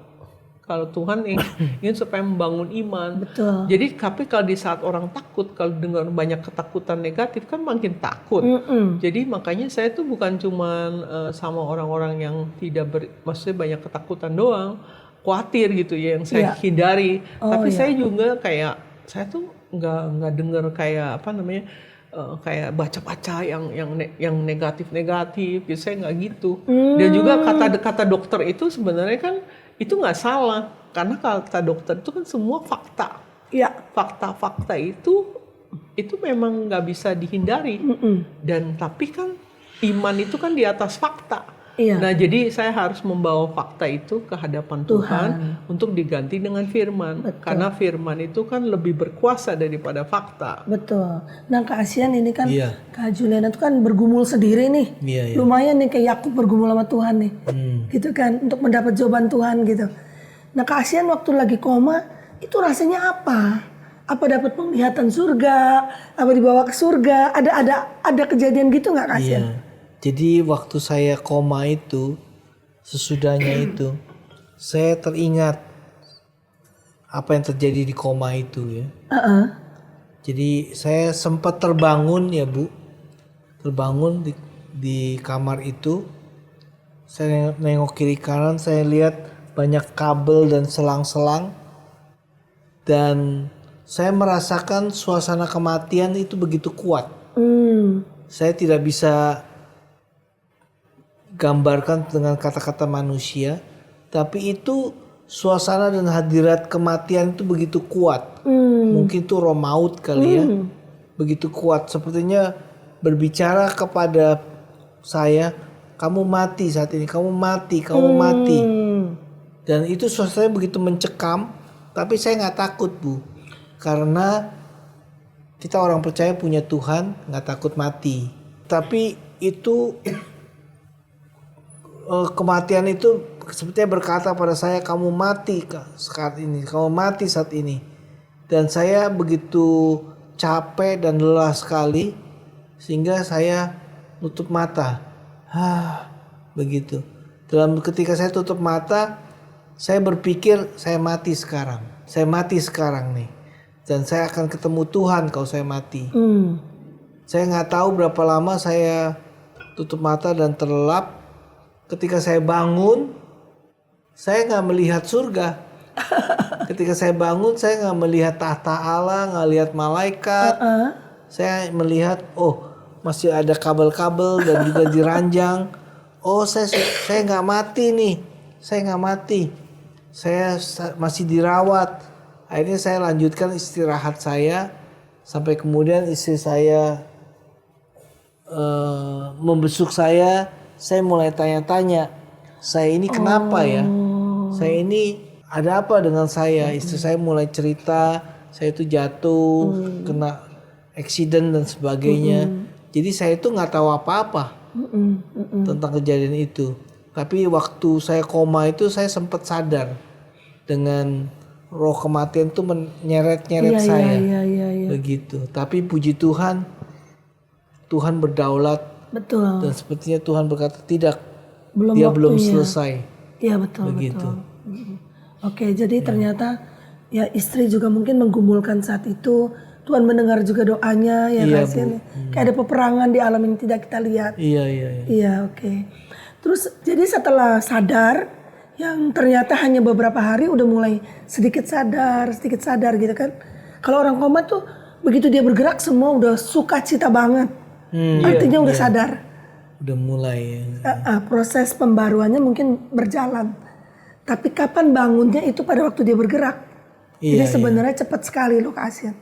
Tuhan ingin supaya membangun iman. Betul. Jadi tapi kalau di saat orang takut, kalau dengar banyak ketakutan negatif kan makin takut. Jadi makanya saya tuh bukan cuma sama orang-orang yang maksudnya banyak ketakutan doang, khawatir gitu ya yang saya hindari. Tapi saya juga kayak saya tuh nggak dengar kayak kayak baca-baca yang negatif-negatif. Ya, saya nggak gitu. Dan juga kata dokter itu sebenarnya kan itu nggak salah, karena kata dokter itu kan semua fakta. Ya. Fakta-fakta itu memang nggak bisa dihindari. Dan tapi kan iman itu kan di atas fakta. Iya. Nah, jadi saya harus membawa fakta itu ke hadapan Tuhan untuk diganti dengan firman. Betul. Karena firman itu kan lebih berkuasa daripada fakta. Betul. Nah, Kak Asian ini kan, Iya. Kak Juliana itu kan bergumul sendiri nih. Iya, iya. Lumayan nih kayak Yakub bergumul sama Tuhan nih. Gitu kan, untuk mendapat jawaban Tuhan gitu. Nah, Kak Asian waktu lagi koma, itu rasanya apa? Apa dapat penglihatan surga? Apa dibawa ke surga? Ada kejadian gitu nggak, Kak Asian? Iya. Jadi waktu saya koma itu, sesudahnya itu, saya teringat apa yang terjadi di koma itu ya. Jadi saya sempat terbangun ya Bu, terbangun di kamar itu. Saya nengok kiri kanan, saya lihat banyak kabel dan selang-selang. Dan saya merasakan suasana kematian itu begitu kuat. Saya tidak bisa gambarkan dengan kata-kata manusia, tapi itu suasana dan hadirat kematian itu begitu kuat. Mungkin itu roh maut kali ya, begitu kuat. Sepertinya berbicara kepada saya, kamu mati saat ini, kamu mati, kamu mati. Dan itu suasananya begitu mencekam, tapi saya nggak takut Bu, karena kita orang percaya punya Tuhan, nggak takut mati. Tapi itu kematian itu sepertinya berkata pada saya, kamu mati saat ini, kamu mati saat ini. Dan saya begitu capek dan lelah sekali sehingga saya tutup mata. Begitu. Ketika saya tutup mata, saya berpikir saya mati sekarang. Saya mati sekarang nih. Dan saya akan ketemu Tuhan kalau saya mati. Saya nggak tahu berapa lama saya tutup mata dan terlelap. Ketika saya bangun, saya nggak melihat surga. Ketika saya bangun, saya nggak melihat tahta Allah, nggak lihat malaikat. Saya melihat, oh masih ada kabel-kabel dan juga diranjang. Oh saya nggak mati nih, saya nggak mati. Saya masih dirawat. Akhirnya saya lanjutkan istirahat saya sampai kemudian istri saya membesuk saya. Saya mulai tanya-tanya, saya ini kenapa ya? Saya ini ada apa dengan saya? Istri saya mulai cerita, saya itu jatuh, kena accident dan sebagainya. Jadi saya itu nggak tahu apa-apa tentang kejadian itu. Tapi waktu saya koma itu saya sempat sadar dengan roh kematian itu menyeret-nyeret saya. Begitu. Tapi puji Tuhan, Tuhan berdaulat. Betul. Dan sepertinya Tuhan berkata tidak, dia belum selesai. Iya betul. Begitu. Betul. Oke, jadi ternyata ya istri juga mungkin menggumulkan saat itu. Tuhan mendengar juga doanya ya kasihan. Kayak ada peperangan di alam yang tidak kita lihat. Iya, oke. Terus jadi setelah sadar, yang ternyata hanya beberapa hari udah mulai sedikit sadar gitu kan. Kalau orang koma tuh begitu dia bergerak semua udah sukacita banget. Artinya udah sadar. Udah mulai ya. Proses pembaruannya mungkin berjalan. Tapi kapan bangunnya itu pada waktu dia bergerak. Jadi sebenarnya cepat sekali loh Kak Asian.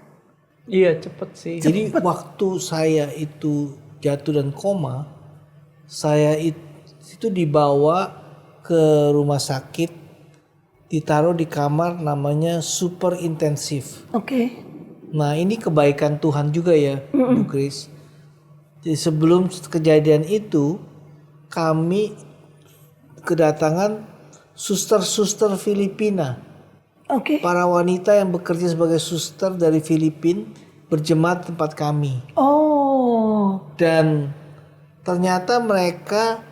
Iya cepet sih. Jadi waktu saya itu jatuh dan koma, saya itu dibawa ke rumah sakit, ditaruh di kamar namanya super intensif. Oke. Nah ini kebaikan Tuhan juga ya Bu Kris. Jadi sebelum kejadian itu kami kedatangan suster-suster Filipina. Oke. Para wanita yang bekerja sebagai suster dari Filipina berjemaat tempat kami. Oh. Dan ternyata mereka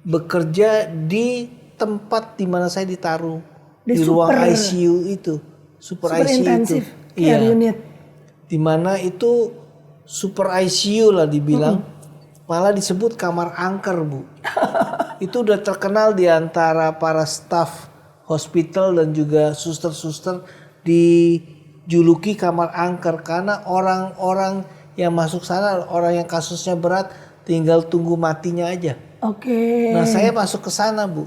bekerja di tempat di mana saya ditaruh. Di ruang ICU itu. Super ICU intensif itu. Care unit. Di mana itu super ICU lah dibilang. Malah disebut kamar angker Bu. Itu udah terkenal di antara para staf hospital dan juga suster-suster dijuluki kamar angker. Karena orang-orang yang masuk sana orang yang kasusnya berat tinggal tunggu matinya aja. Oke. Nah saya masuk ke sana Bu.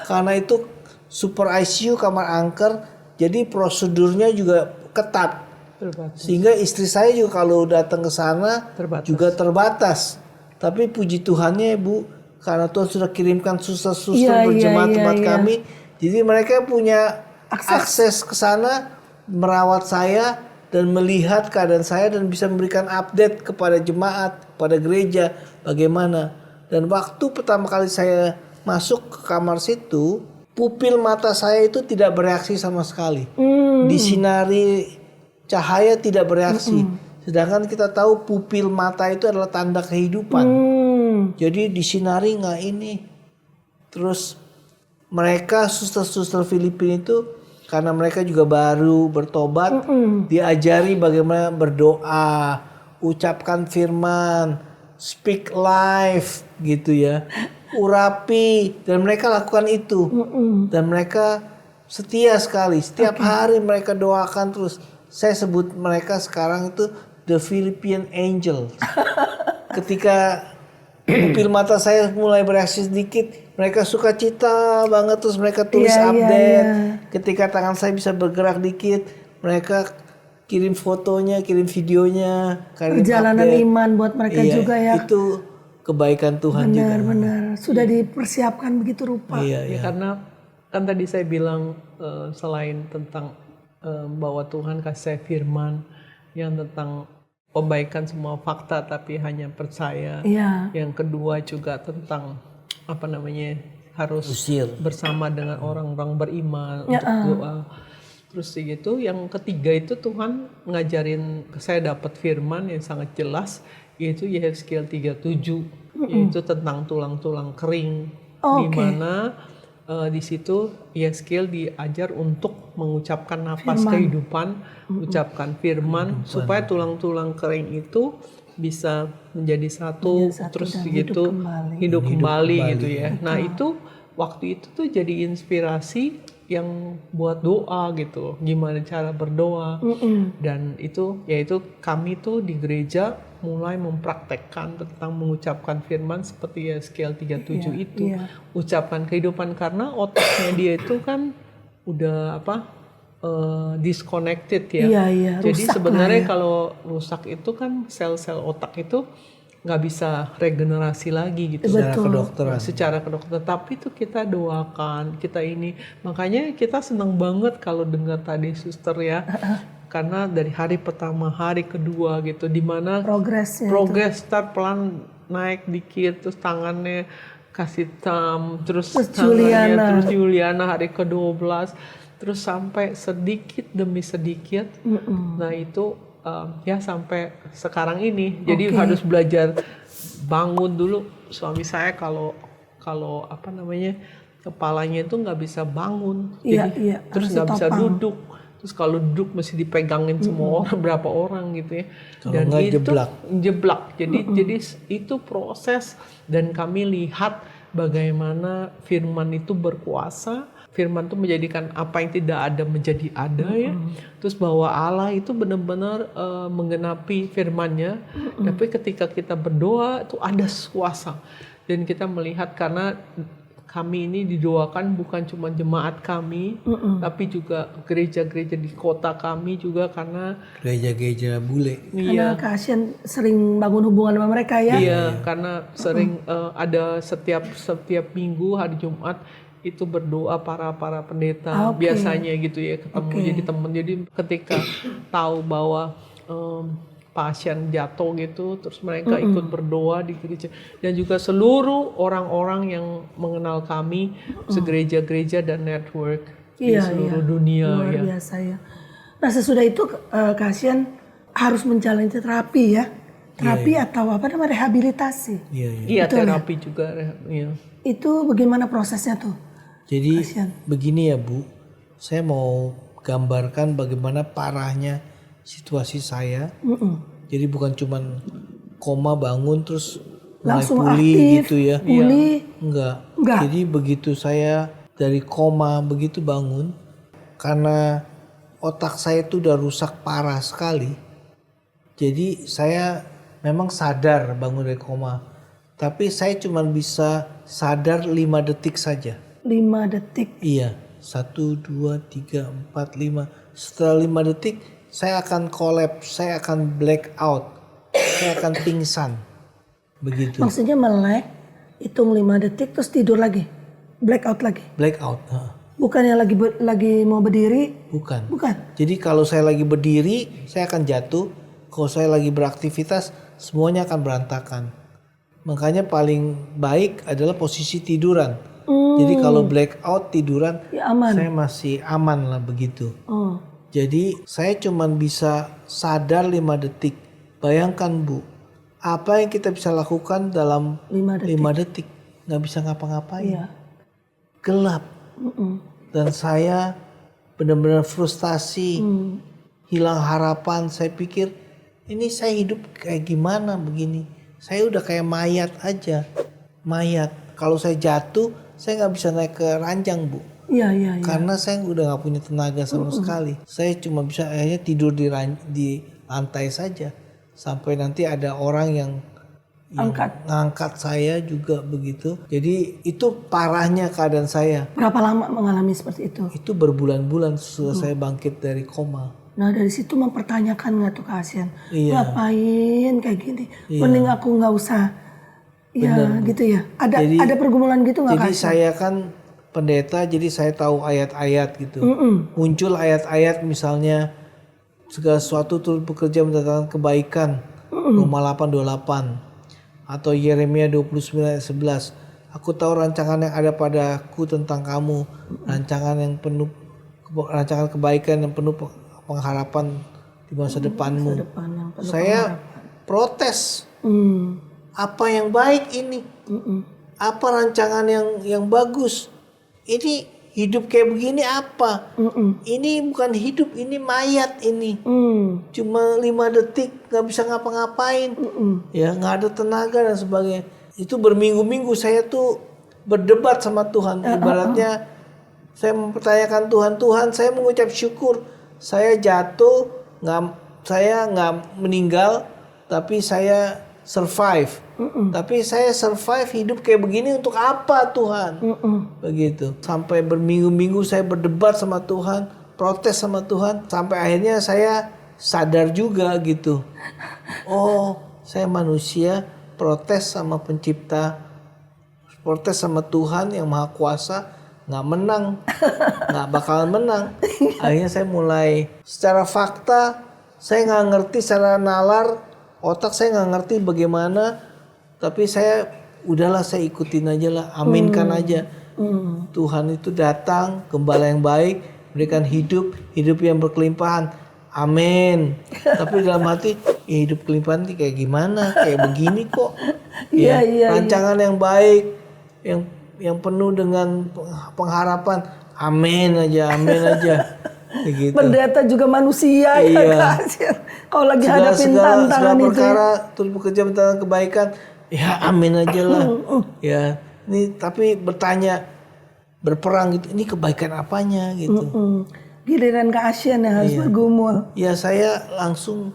Karena itu super ICU kamar angker, jadi prosedurnya juga ketat. Terbatas. Sehingga istri saya juga kalau datang ke sana Terbatas. juga terbatas. Tapi puji Tuhannya Bu, karena Tuhan sudah kirimkan suster-suster Iya, berjemaat iya, tempat iya. kami, jadi mereka punya akses ke sana, merawat saya dan melihat keadaan saya dan bisa memberikan update kepada jemaat, pada gereja bagaimana. Dan waktu pertama kali saya masuk ke kamar situ, pupil mata saya itu tidak bereaksi sama sekali. Disinari cahaya tidak bereaksi. Sedangkan kita tahu pupil mata itu adalah tanda kehidupan. Jadi disinari nggak ini. Terus mereka suster-suster Filipina itu karena mereka juga baru bertobat, diajari bagaimana berdoa, ucapkan firman, speak life gitu ya, urapi, dan mereka lakukan itu. Dan mereka setia sekali, setiap hari mereka doakan terus. Saya sebut mereka sekarang itu the Philippine Angel. Ketika pupil mata saya mulai bereaksi sedikit, mereka suka cita banget, terus mereka tulis Iya, iya, update. iya. Ketika tangan saya bisa bergerak dikit, mereka kirim fotonya, kirim videonya, kirim Perjalanan update. iman buat mereka Iya, juga ya. itu kebaikan Tuhan juga. Benar-benar sudah dipersiapkan begitu rupa. Iya, Ya, iya. karena kan tadi saya bilang selain tentang bahwa Tuhan kasih saya firman yang tentang pembaikan semua fakta tapi hanya percaya. Iya. Yang kedua juga tentang apa namanya harus Usir. bersama dengan orang-orang beriman untuk doa. Terus gitu, yang ketiga itu Tuhan ngajarin saya dapat firman yang sangat jelas, yaitu Yehezkiel 37, yaitu tentang tulang-tulang kering, di mana di situ Yehezkiel diajar untuk mengucapkan napas kehidupan, ucapkan firman supaya tulang-tulang kering itu bisa menjadi satu, terus dan gitu hidup kembali gitu ya. Nah itu waktu itu tuh jadi inspirasi yang buat doa gitu, gimana cara berdoa. Dan itu yaitu kami tuh di gereja mulai mempraktekkan tentang mengucapkan firman seperti Yehezkiel 37 itu. Ucapkan kehidupan, karena otaknya dia itu kan udah disconnected ya. Iya, iya, Jadi rusak sebenarnya lah ya. kalau rusak itu kan sel-sel otak itu nggak bisa regenerasi lagi gitu. Secara kedokteran. Secara kedokteran. Tapi itu kita doakan, kita ini. Makanya kita senang banget kalau dengar tadi suster ya. Karena dari hari pertama, hari kedua gitu, dimana Progresnya. progres start pelan naik dikit, terus tangannya kasih terus Juliana. terus Juliana hari ke-12, terus sampai sedikit demi sedikit. Nah itu ya sampai sekarang ini. Jadi harus belajar bangun dulu. Suami saya kalau apa namanya kepalanya itu nggak bisa bangun, Iya, jadi iya, terus harus nggak bisa ditopang. duduk. Terus kalau duduk mesti dipegangin semua orang, berapa orang gitu ya. Kalau Dan nggak itu jeblak. Jadi itu proses, dan kami lihat bagaimana firman itu berkuasa. Firman itu menjadikan apa yang tidak ada menjadi ada ya. Terus bahwa Allah itu benar-benar menggenapi firman-Nya. Tapi ketika kita berdoa itu ada kuasa. Dan kita melihat karena kami ini didoakan bukan cuma jemaat kami, tapi juga gereja-gereja di kota kami juga, karena Gereja-gereja bule. Karena Kak Asian sering bangun hubungan sama mereka ya. iya, karena sering ada setiap minggu hari Jumat itu berdoa para pendeta biasanya gitu ya, ketemu jadi teman. Jadi ketika tahu bahwa pasien jatuh gitu, terus mereka ikut berdoa di gereja, dan juga seluruh orang-orang yang mengenal kami segereja-gereja dan network di seluruh dunia Luar ya. biasa ya. Nah sesudah itu Kak Asian harus menjalani terapi ya. Terapi atau apa namanya rehabilitasi. Iya, iya. Iya, terapi juga ya. Itu bagaimana prosesnya tuh? Jadi Kasihan. begini ya Bu, saya mau gambarkan bagaimana parahnya situasi saya. Jadi bukan cuman koma bangun terus mulai Langsung pulih aktif, gitu ya. pulih. Enggak. Enggak. Jadi begitu saya dari koma begitu bangun, karena otak saya itu udah rusak parah sekali. Jadi saya memang sadar bangun dari koma. Tapi saya cuma bisa sadar 5 detik saja. 5 detik. Iya, 1, 2, 3, 4, 5. Setelah 5 detik saya akan collapse, saya akan black out, saya akan pingsan. Begitu. Maksudnya melek, hitung 5 detik terus tidur lagi. Blackout lagi. Black out. Bukannya lagi mau berdiri? Bukan. Bukan. Jadi kalau saya lagi berdiri, saya akan jatuh. Kalau saya lagi beraktivitas, semuanya akan berantakan. Makanya paling baik adalah posisi tiduran. Jadi kalau black out tiduran, Ya aman. saya masih aman lah begitu. Oh. Jadi saya cuma bisa sadar 5 detik. Bayangkan Bu, apa yang kita bisa lakukan dalam 5 detik. 5 detik? Nggak bisa ngapa-ngapain. Iya. Gelap. Dan saya benar-benar frustasi, hilang harapan. Saya pikir ini saya hidup kayak gimana begini. Saya udah kayak mayat aja. Mayat. Kalau saya jatuh, saya nggak bisa naik ke ranjang Bu. Iya, iya, iya. Karena saya udah nggak punya tenaga sama sekali. Saya cuma bisa akhirnya tidur di lantai saja. Sampai nanti ada orang yang ngangkat saya juga begitu. Jadi itu parahnya keadaan saya. Berapa lama mengalami seperti itu? Itu berbulan-bulan setelah saya bangkit dari koma. Nah dari situ mempertanyakan nggak tuh Kak Asian? Iya. Ngapain kayak gini? Iya. Mending aku nggak usah. Ya gitu ya. Ada pergumulan gitu nggak Kak Jadi Asian? saya kan pendeta, jadi saya tahu ayat-ayat gitu. Muncul ayat-ayat misalnya segala sesuatu turut bekerja mendatangkan kebaikan. Roma 8:28 atau Yeremia 29 ayat 11. Aku tahu rancangan yang ada padaku tentang kamu, rancangan kebaikan yang penuh pengharapan di masa depanmu. Saya protes. Apa yang baik ini? Apa rancangan yang bagus? Ini hidup kayak begini apa? Ini bukan hidup, ini mayat ini. Cuma 5 detik nggak bisa ngapa-ngapain. Ya nggak ada tenaga dan sebagainya. Itu berminggu-minggu saya tuh berdebat sama Tuhan. Ibaratnya saya mempertanyakan Tuhan, saya mengucap syukur. Saya jatuh, saya nggak meninggal, tapi saya survive. Tapi saya survive hidup kayak begini untuk apa Tuhan? Begitu. Sampai berminggu-minggu saya berdebat sama Tuhan, protes sama Tuhan, sampai akhirnya saya sadar juga gitu. Oh, saya manusia, protes sama pencipta, protes sama Tuhan yang Maha Kuasa, nggak menang, nggak bakalan menang. Akhirnya saya mulai secara fakta, saya nggak ngerti secara nalar, otak saya nggak ngerti bagaimana, tapi saya udahlah saya ikutin aja lah, aminkan aja. Tuhan itu datang, gembala yang baik, berikan hidup yang berkelimpahan. Amin. Tapi dalam hati, ya hidup kelimpahan ini kayak gimana? Kayak begini kok. Ya, rancangan yang baik, yang penuh dengan pengharapan. Amin aja. Begitu. Pendeta juga manusia ya Kak. Kalau lagi hadapin tantangan segala itu. perkara turut bekerja tentang kebaikan. Ya amin aja lah. Ya, ini tapi berperang gitu. Ini kebaikan apanya gitu. Giliran Kak Asian yang harus bergumul. Ya saya langsung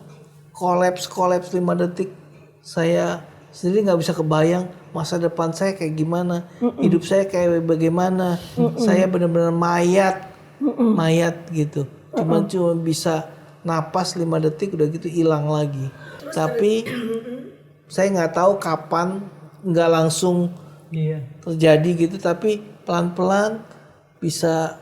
kolaps 5 detik. Saya sendiri nggak bisa kebayang masa depan saya kayak gimana, hidup saya kayak bagaimana. Saya benar-benar mayat gitu. Cuma bisa napas 5 detik udah gitu hilang lagi. Tapi saya nggak tahu kapan, nggak langsung terjadi gitu. Tapi pelan-pelan bisa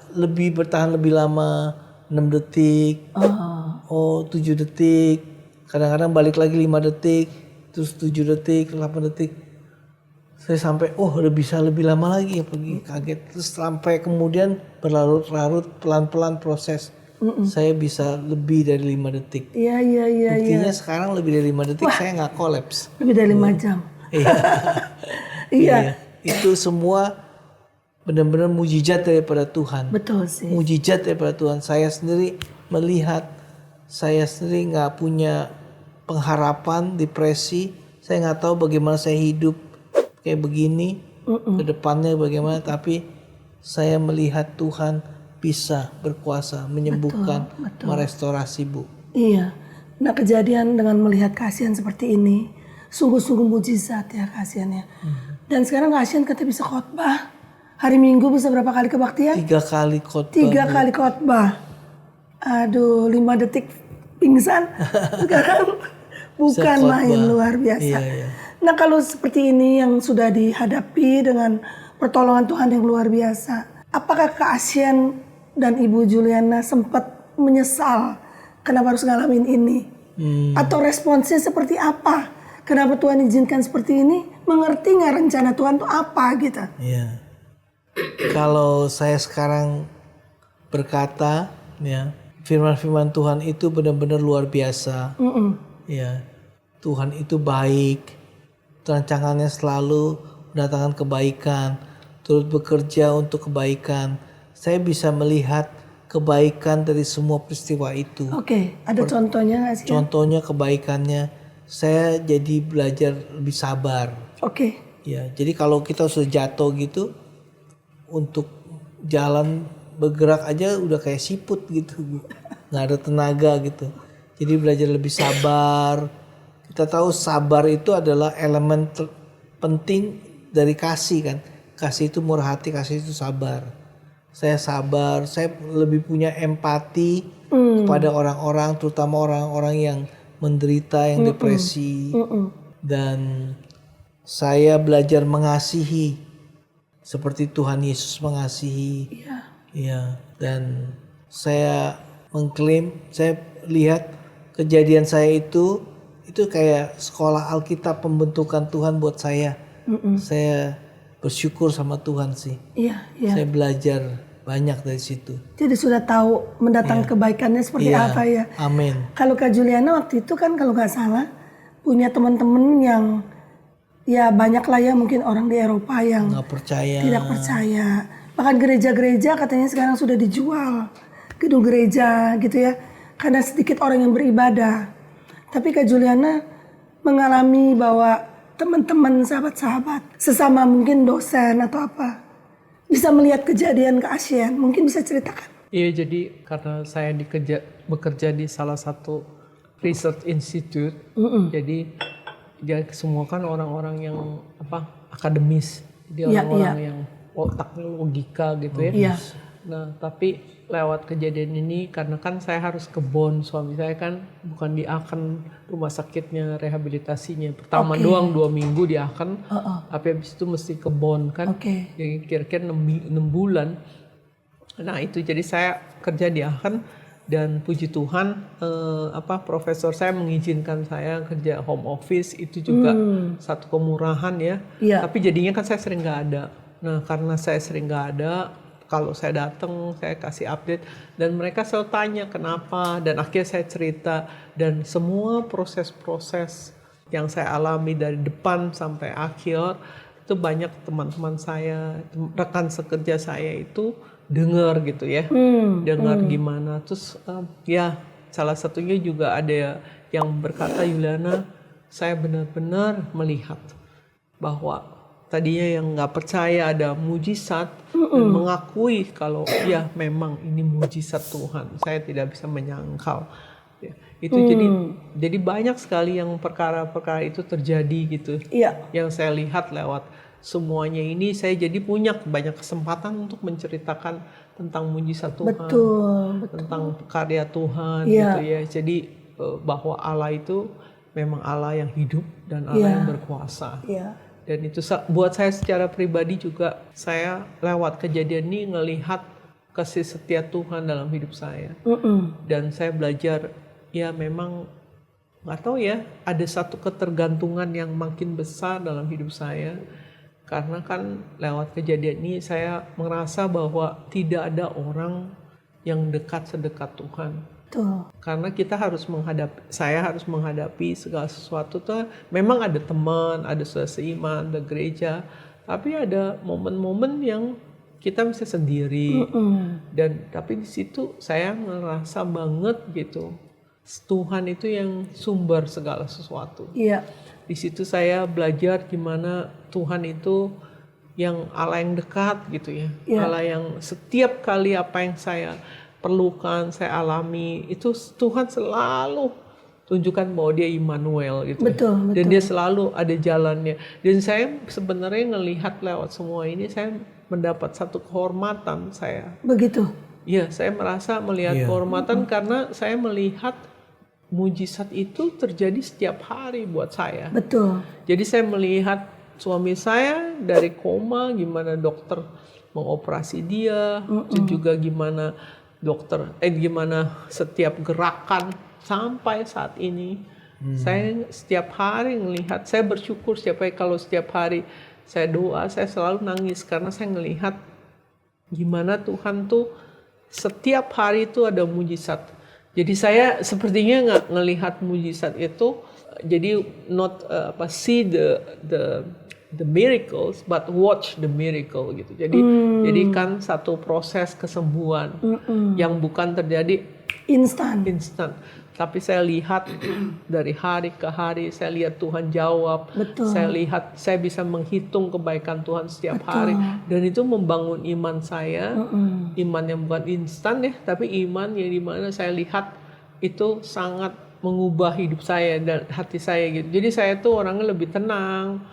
bertahan lebih lama, 6 detik, 7 detik, kadang-kadang balik lagi 5 detik, terus 7 detik, 8 detik. Saya sampai udah bisa lebih lama lagi ya, pergi kaget. Terus sampai kemudian berlarut-larut pelan-pelan proses. Saya bisa lebih dari 5 detik. Iya. Buktinya sekarang lebih dari 5 detik saya nggak kolaps. Lebih dari 5 jam. Iya. Itu semua benar-benar mujizat daripada Tuhan. Betul sih. Mujizat daripada Tuhan. Saya sendiri melihat, saya sendiri nggak punya pengharapan, depresi. Saya nggak tahu bagaimana saya hidup kayak begini, ke depannya bagaimana. Tapi saya melihat Tuhan bisa berkuasa menyembuhkan, merestorasi Bu. Iya. Nah, kejadian dengan melihat Kasian seperti ini, sungguh-sungguh mujizat ya Kasian ya. Dan sekarang Kasian katanya bisa khotbah. Hari Minggu bisa berapa kali kebaktian? 3 kali khotbah. 3 kali khotbah. Aduh, 5 detik pingsan. Sekarang bukan Bisa main, khotbah. luar biasa. Iya. Nah, kalau seperti ini yang sudah dihadapi dengan pertolongan Tuhan yang luar biasa, apakah Kasian dan Ibu Juliana sempat menyesal kenapa harus ngalamin ini? Atau responsnya seperti apa? Kenapa Tuhan izinkan seperti ini? Mengerti nggak rencana Tuhan itu apa gitu? Iya. Kalau saya sekarang berkata, ya, firman-firman Tuhan itu benar-benar luar biasa. Ya, Tuhan itu baik. Rancangannya selalu mendatangkan kebaikan, turut bekerja untuk kebaikan. Saya bisa melihat kebaikan dari semua peristiwa itu. Oke, ada contohnya nggak sih? Contohnya kebaikannya, saya jadi belajar lebih sabar. Oke, Ya, jadi kalau kita sudah jatuh gitu, untuk jalan bergerak aja udah kayak siput gitu, nggak ada tenaga gitu. Jadi belajar lebih sabar. Kita tahu sabar itu adalah elemen penting dari kasih kan. Kasih itu murah hati, kasih itu sabar. Saya sabar, saya lebih punya empati kepada orang-orang, terutama orang-orang yang menderita, yang depresi. Dan saya belajar mengasihi seperti Tuhan Yesus mengasihi. Ya, dan saya mengklaim, saya lihat kejadian saya itu kayak sekolah Alkitab, pembentukan Tuhan buat saya. Saya bersyukur sama Tuhan sih. iya, iya. Saya belajar banyak dari situ. Jadi sudah tahu mendatang kebaikannya seperti Iya, apa ya. amin. Kalau Kak Juliana waktu itu kan kalau nggak salah punya teman-teman yang ya banyak lah ya mungkin orang di Eropa yang Nggak percaya. tidak percaya. Bahkan gereja-gereja katanya sekarang sudah dijual gedung gereja gitu ya. Karena sedikit orang yang beribadah. Tapi Kak Juliana mengalami bahwa teman-teman, sahabat-sahabat, sesama mungkin dosen atau apa, bisa melihat kejadian keasian. Mungkin bisa ceritakan. Iya, jadi karena saya bekerja di salah satu research institute, jadi ya semua kan orang-orang yang akademis, jadi orang-orang yang otaknya logika gitu ya. Iya. Nah, tapi lewat kejadian ini karena kan saya harus ke Bonn, suami saya kan bukan di Aachen rumah sakitnya, rehabilitasinya. Pertama doang 2 minggu di Aachen, tapi habis itu mesti ke Bonn kan. Jadi kira-kira 6 bulan. Nah, itu jadi saya kerja di Aachen dan puji Tuhan profesor saya mengizinkan saya kerja home office, itu juga satu kemurahan ya. Tapi jadinya kan saya sering nggak ada. Nah, karena saya sering nggak ada, kalau saya datang, saya kasih update dan mereka selalu tanya kenapa, dan akhirnya saya cerita, dan semua proses-proses yang saya alami dari depan sampai akhir itu banyak teman-teman saya, rekan sekerja saya itu dengar gitu ya, dengar gimana. Terus ya salah satunya juga ada yang berkata, Juliana, saya benar-benar melihat bahwa tadinya yang nggak percaya ada mujizat dan mengakui kalau ya memang ini mujizat Tuhan. Saya tidak bisa menyangkal. Ya, itu jadi banyak sekali yang perkara-perkara itu terjadi gitu. Yang saya lihat lewat semuanya ini, saya jadi punya banyak kesempatan untuk menceritakan tentang mujizat Tuhan, betul. tentang karya Tuhan gitu ya. Jadi bahwa Allah itu memang Allah yang hidup dan Allah yang berkuasa. Dan itu buat saya secara pribadi juga, saya lewat kejadian ini ngelihat kasih setia Tuhan dalam hidup saya. Dan saya belajar, ya memang nggak tahu ya, ada satu ketergantungan yang makin besar dalam hidup saya. Karena kan lewat kejadian ini saya merasa bahwa tidak ada orang yang dekat sedekat Tuhan. Karena kita harus saya harus menghadapi segala sesuatu tuh, memang ada teman, ada saudara seiman, ada gereja, tapi ada momen-momen yang kita bisa sendiri. Dan tapi di situ saya ngerasa banget gitu, Tuhan itu yang sumber segala sesuatu. Di situ saya belajar gimana Tuhan itu yang Allah yang dekat gitu ya. Allah yang setiap kali apa yang saya perlukan, saya alami, itu Tuhan selalu tunjukkan bahwa dia Immanuel gitu. Betul, Dan betul. dia selalu ada jalannya. Dan saya sebenarnya ngelihat lewat semua ini, saya mendapat satu kehormatan saya. Begitu. Iya, saya merasa melihat Iya. kehormatan karena saya melihat mujizat itu terjadi setiap hari buat saya. Betul. Jadi saya melihat suami saya dari koma, gimana dokter mengoperasi dia, itu juga gimana gimana setiap gerakan sampai saat ini. Saya setiap hari melihat, saya bersyukur kalau setiap hari saya doa, saya selalu nangis karena saya melihat gimana Tuhan tuh setiap hari itu ada mujizat. Jadi saya sepertinya nggak ngelihat mujizat itu, jadi not see the miracles, but watch the miracle gitu. Jadi kan satu proses kesembuhan yang bukan terjadi Instan. instan. Tapi saya lihat dari hari ke hari, saya lihat Tuhan jawab. Betul. Saya bisa menghitung kebaikan Tuhan setiap hari. Dan itu membangun iman saya. Iman yang bukan instan ya, tapi iman yang dimana saya lihat itu sangat mengubah hidup saya dan hati saya gitu. Jadi saya tuh orangnya lebih tenang.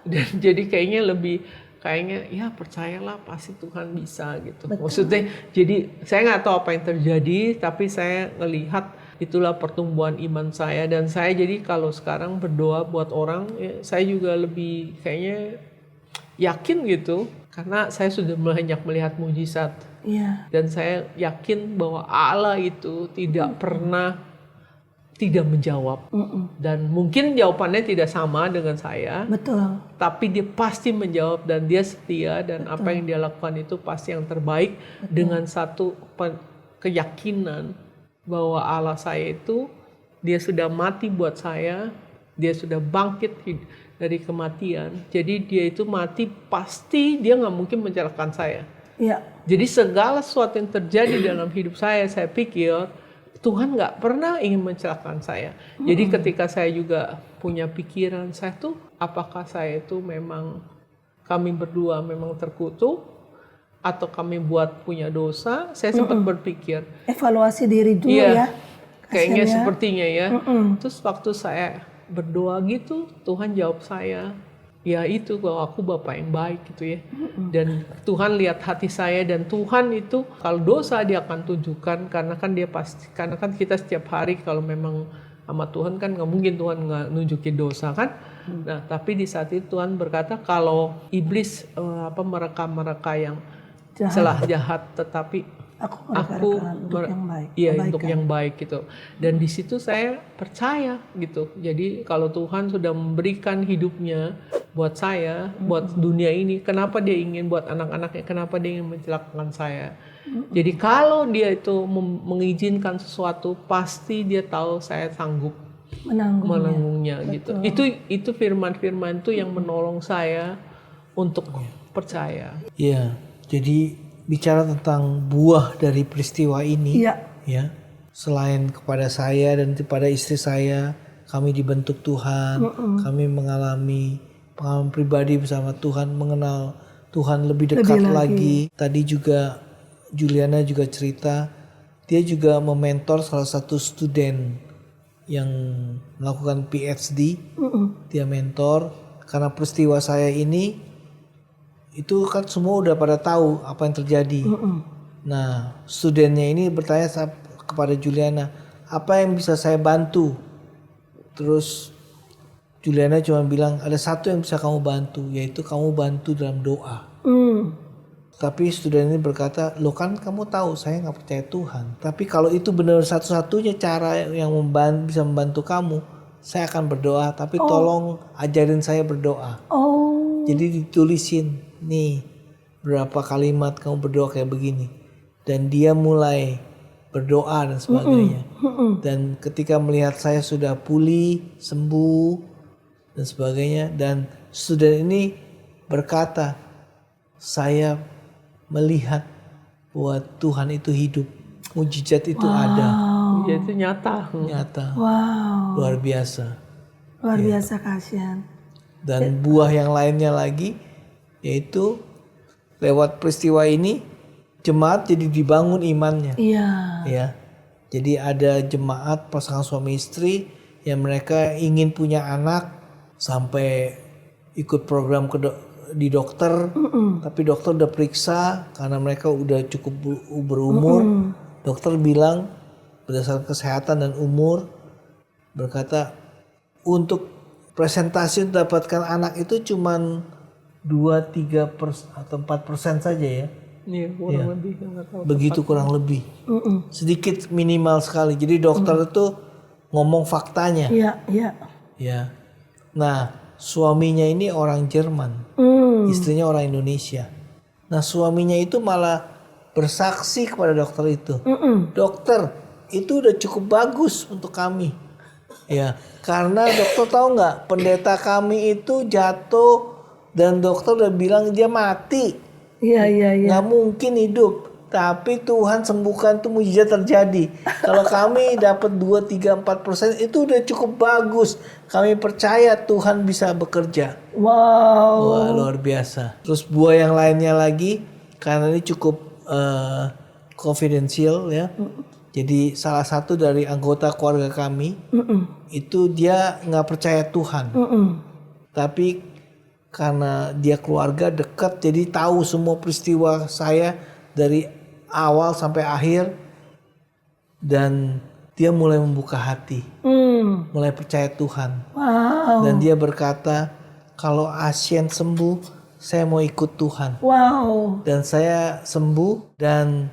Dan jadi kayaknya ya percayalah pasti Tuhan bisa gitu. Maksudnya jadi saya nggak tahu apa yang terjadi, tapi saya ngelihat itulah pertumbuhan iman saya. Dan saya jadi kalau sekarang berdoa buat orang, ya, saya juga lebih kayaknya yakin gitu. Karena saya sudah banyak melihat mujizat. Iya. Dan saya yakin bahwa Allah itu tidak pernah tidak menjawab. Dan mungkin jawabannya tidak sama dengan saya. Betul. Tapi dia pasti menjawab dan dia setia. Dan apa yang dia lakukan itu pasti yang terbaik. Dengan satu keyakinan bahwa Allah saya itu, dia sudah mati buat saya, dia sudah bangkit dari kematian. Jadi dia itu mati, pasti dia nggak mungkin mencelakakan saya. Iya. Jadi segala sesuatu yang terjadi dalam hidup saya pikir Tuhan nggak pernah ingin mencelakakan saya. Jadi ketika saya juga punya pikiran, saya tuh apakah saya itu memang, kami berdua memang terkutuk, atau kami buat punya dosa, saya sempat berpikir. Evaluasi diri dulu Iya, ya. kayaknya Kasian ya. sepertinya ya. Terus waktu saya berdoa gitu, Tuhan jawab saya, ya itu bahwa aku Bapak yang baik gitu ya. Dan Tuhan lihat hati saya, dan Tuhan itu kalau dosa dia akan tunjukkan, karena kan kita setiap hari kalau memang sama Tuhan kan nggak mungkin Tuhan nggak nunjukin dosa kan. Nah tapi di saat itu Tuhan berkata kalau iblis mereka yang salah jahat, tetapi aku untuk yang baik. Iya, untuk yang baik gitu. Dan di situ saya percaya gitu. Jadi kalau Tuhan sudah memberikan hidupnya buat saya, buat dunia ini, kenapa dia ingin buat anak-anaknya, kenapa dia ingin mencelakakan saya? Jadi kalau dia itu mengizinkan sesuatu, pasti dia tahu saya sanggup menanggungnya gitu. Itu firman-firman itu yang menolong saya untuk percaya. Iya. Jadi bicara tentang buah dari peristiwa ini, ya, selain kepada saya dan kepada istri saya, kami dibentuk Tuhan, kami mengalami pengalaman pribadi bersama Tuhan, mengenal Tuhan lebih dekat lagi. Tadi juga Juliana juga cerita, dia juga mementor salah satu student yang melakukan PhD, dia mentor karena peristiwa saya ini. Itu kan semua udah pada tahu apa yang terjadi. Nah, studennya ini bertanya kepada Juliana, apa yang bisa saya bantu? Terus Juliana cuma bilang, ada satu yang bisa kamu bantu, yaitu kamu bantu dalam doa. Tapi student ini berkata, loh kan kamu tahu saya nggak percaya Tuhan. Tapi kalau itu benar satu-satunya cara yang bisa membantu kamu, saya akan berdoa. Tapi tolong ajarin saya berdoa. Jadi ditulisin, nih berapa kalimat kamu berdoa kayak begini. Dan dia mulai berdoa dan sebagainya. Dan ketika melihat saya sudah pulih, sembuh dan sebagainya. Dan student ini berkata, saya melihat bahwa Tuhan itu hidup. Mujizat itu ada. Itu nyata. Luar biasa. Luar biasa, kasihan. Dan buah yang lainnya lagi, yaitu lewat peristiwa ini jemaat jadi dibangun imannya. Iya. Ya. Jadi ada jemaat pasangan suami istri ya mereka ingin punya anak sampai ikut program di dokter, tapi dokter udah periksa karena mereka udah cukup berumur. Dokter bilang berdasarkan kesehatan dan umur berkata untuk presentasi mendapatkan anak itu cuman 2-3% atau 4% saja ya. Iya, kurang lebih nggak tahu. Begitu kurang lebih. Sedikit minimal sekali. Jadi dokter itu ngomong faktanya. Iya, iya. Ya. Nah, suaminya ini orang Jerman. Istrinya orang Indonesia. Nah, suaminya itu malah bersaksi kepada dokter itu. Dokter, itu udah cukup bagus untuk kami. Ya, karena dokter tahu nggak, pendeta kami itu jatuh dan dokter udah bilang dia mati. Iya, iya, iya. Nggak mungkin hidup. Tapi Tuhan sembuhkan tuh mujizat terjadi. Kalau kami dapat 2-3-4% itu udah cukup bagus. Kami percaya Tuhan bisa bekerja. Wow. Wah, luar biasa. Terus buah yang lainnya lagi, karena ini cukup confidential ya. Jadi salah satu dari anggota keluarga kami itu dia nggak percaya Tuhan. Tapi karena dia keluarga dekat, jadi tahu semua peristiwa saya dari awal sampai akhir, dan dia mulai membuka hati, mulai percaya Tuhan. Wow. Dan dia berkata, kalau Asien sembuh, saya mau ikut Tuhan. Wow. Dan saya sembuh dan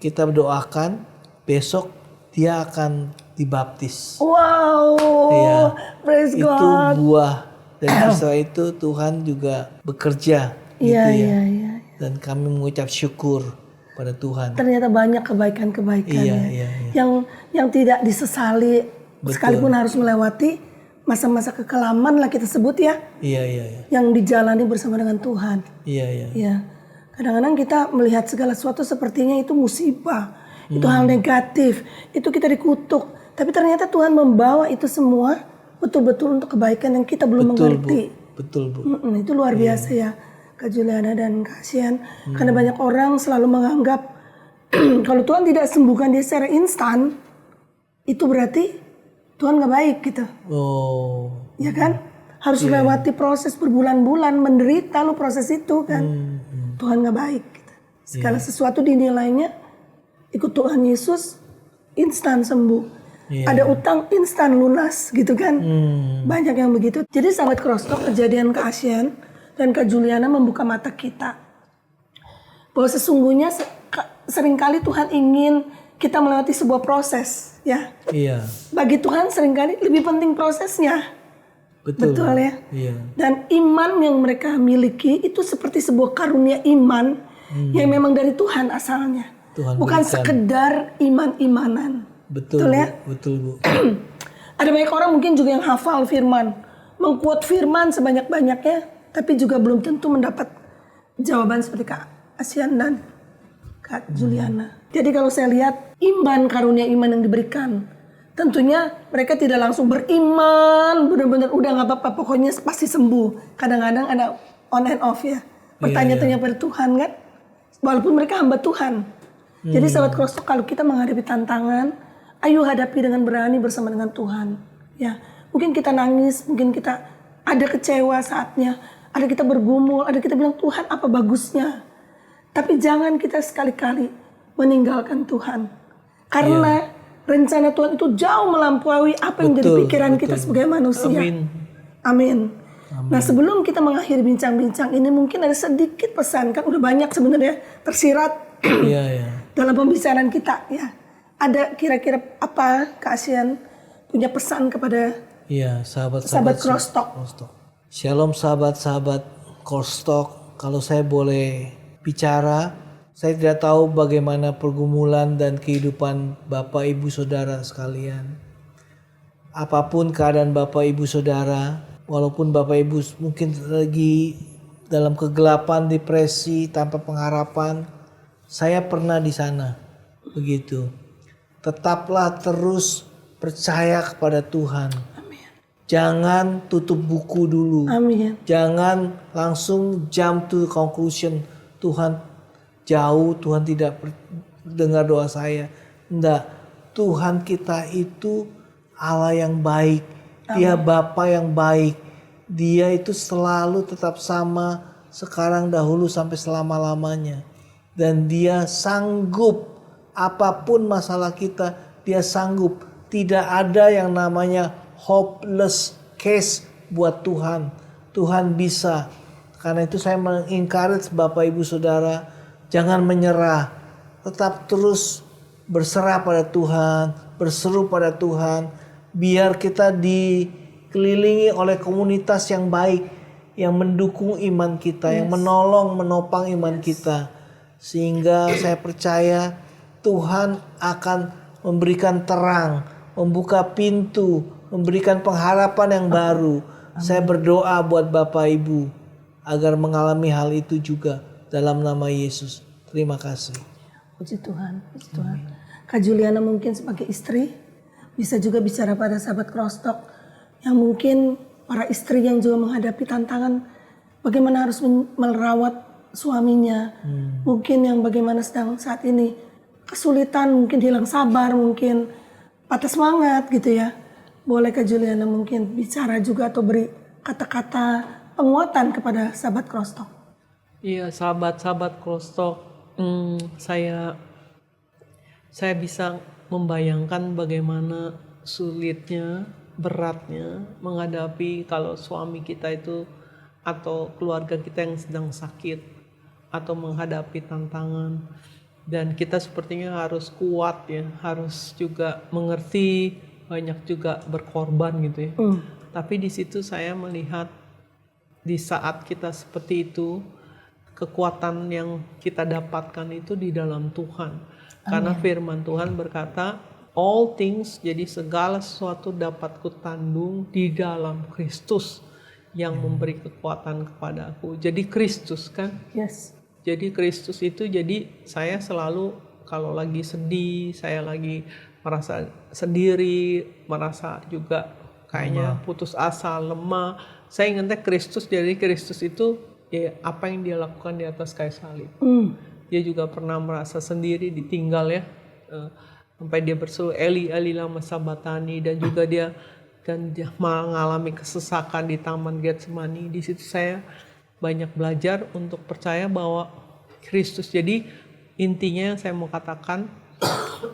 kita berdoakan besok dia akan dibaptis. Wow. Iya. Praise Itu God. buah. Dan peristiwa itu Tuhan juga bekerja gitu Iya, ya. iya, iya. Dan kami mengucap syukur pada Tuhan. Ternyata banyak kebaikan-kebaikan Iya, ya. iya. Yang tidak disesali, sekalipun harus melewati masa-masa kekelaman lah kita sebut ya, Iya, iya, iya. yang dijalani bersama dengan Tuhan. Iya, iya. Ya, kadang-kadang kita melihat segala sesuatu sepertinya itu musibah, itu hal negatif, itu kita dikutuk. Tapi ternyata Tuhan membawa itu semua betul-betul untuk kebaikan yang kita belum mengerti. Betul, Bu. Itu luar biasa ya, Kak Juliana dan Kak Asian. Karena banyak orang selalu menganggap kalau Tuhan tidak sembuhkan dia secara instan, itu berarti Tuhan nggak baik gitu. Oh. Ya kan? Harus melewati proses berbulan-bulan, menderita lo proses itu kan. Tuhan nggak baik gitu. Segala sesuatu dinilainya ikut Tuhan Yesus instan sembuh. Ada utang instan lunas gitu kan. Banyak yang begitu. Jadi sahabat Crosstalk, kejadian Kak Asian dan Kak Juliana membuka mata kita bahwa sesungguhnya seringkali Tuhan ingin kita melewati sebuah proses ya. Iya. Bagi Tuhan seringkali lebih penting prosesnya. Betul ya. Iya. Dan iman yang mereka miliki itu seperti sebuah karunia iman yang memang dari Tuhan asalnya. Tuhan bukan berikan. sekedar iman-imanan. Betul ya. Bu. Betul, Bu. Ada banyak orang mungkin juga yang hafal firman, mengkuat firman sebanyak-banyaknya, tapi juga belum tentu mendapat jawaban seperti Kak Asian dan Kak Juliana. Jadi kalau saya lihat iman, karunia iman yang diberikan, tentunya mereka tidak langsung beriman, benar-benar udah nggak apa-apa, pokoknya pasti sembuh. Kadang-kadang ada on and off ya, bertanya-tanya pada Tuhan kan, walaupun mereka hamba Tuhan. Jadi sahabat Crosstalk, kalau kita menghadapi tantangan, ayo hadapi dengan berani bersama dengan Tuhan. Ya, mungkin kita nangis, mungkin kita ada kecewa saatnya, ada kita bergumul, ada kita bilang Tuhan apa bagusnya. Tapi jangan kita sekali-kali meninggalkan Tuhan. Karena rencana Tuhan itu jauh melampaui apa yang jadi pikiran kita sebagai manusia. Amin. Nah, sebelum kita mengakhiri bincang-bincang ini, mungkin ada sedikit pesan, kan udah banyak sebenarnya tersirat dalam pembicaraan kita ya. Ada kira-kira apa Kak Asian punya pesan kepada sahabat Crosstalk? Shalom sahabat-sahabat Crosstalk. Kalau saya boleh bicara, saya tidak tahu bagaimana pergumulan dan kehidupan Bapak Ibu Saudara sekalian. Apapun keadaan Bapak Ibu Saudara, walaupun Bapak Ibu mungkin lagi dalam kegelapan, depresi, tanpa pengharapan, saya pernah di sana. Begitu. Tetaplah terus percaya kepada Tuhan. Amin. Jangan tutup buku dulu. Amin. Jangan langsung jump to conclusion. Tuhan jauh, Tuhan tidak dengar doa saya. Enggak. Tuhan kita itu Allah yang baik, dia Bapa yang baik. Dia itu selalu tetap sama sekarang, dahulu, sampai selama-lamanya. Dan dia sanggup apapun masalah kita, dia sanggup. Tidak ada yang namanya hopeless case buat Tuhan. Tuhan bisa. Karena itu saya mengencourage Bapak Ibu Saudara, jangan menyerah. Tetap terus berserah pada Tuhan, berseru pada Tuhan. Biar kita dikelilingi oleh komunitas yang baik, yang mendukung iman kita, yang menolong, menopang iman kita. Sehingga saya percaya Tuhan akan memberikan terang, membuka pintu, memberikan pengharapan yang baru. Saya berdoa buat Bapak Ibu agar mengalami hal itu juga dalam nama Yesus. Terima kasih. Puji Tuhan, puji Tuhan. Kak Juliana mungkin sebagai istri bisa juga bicara pada sahabat Crosstalk yang mungkin para istri yang juga menghadapi tantangan bagaimana harus merawat suaminya. Mungkin yang bagaimana sedang saat ini kesulitan, mungkin hilang sabar, mungkin patah semangat gitu ya. Boleh Kak Juliana mungkin bicara juga atau beri kata-kata penguatan kepada sahabat Crosstalk. Iya, sahabat-sahabat Crosstalk, saya bisa membayangkan bagaimana sulitnya, beratnya menghadapi kalau suami kita itu atau keluarga kita yang sedang sakit atau menghadapi tantangan. Dan kita sepertinya harus kuat ya, harus juga mengerti, banyak juga berkorban gitu ya. Tapi di situ saya melihat di saat kita seperti itu, kekuatan yang kita dapatkan itu di dalam Tuhan. Karena firman Tuhan berkata, all things, jadi segala sesuatu dapat kutandung di dalam Kristus yang memberi kekuatan kepadaku. Jadi Kristus kan? Yes. Jadi Kristus itu, jadi saya selalu kalau lagi sedih, saya lagi merasa sendiri, merasa juga kayaknya putus asa, lemah. Saya ingatnya Kristus, jadi Kristus itu ya apa yang dia lakukan di atas kayu salib. Dia juga pernah merasa sendiri, ditinggal ya. Sampai dia berseru Eli, Eli lama sabatani, dan juga dia mengalami kesesakan di Taman Getsemani. Di situ saya banyak belajar untuk percaya bahwa Kristus. Jadi intinya yang saya mau katakan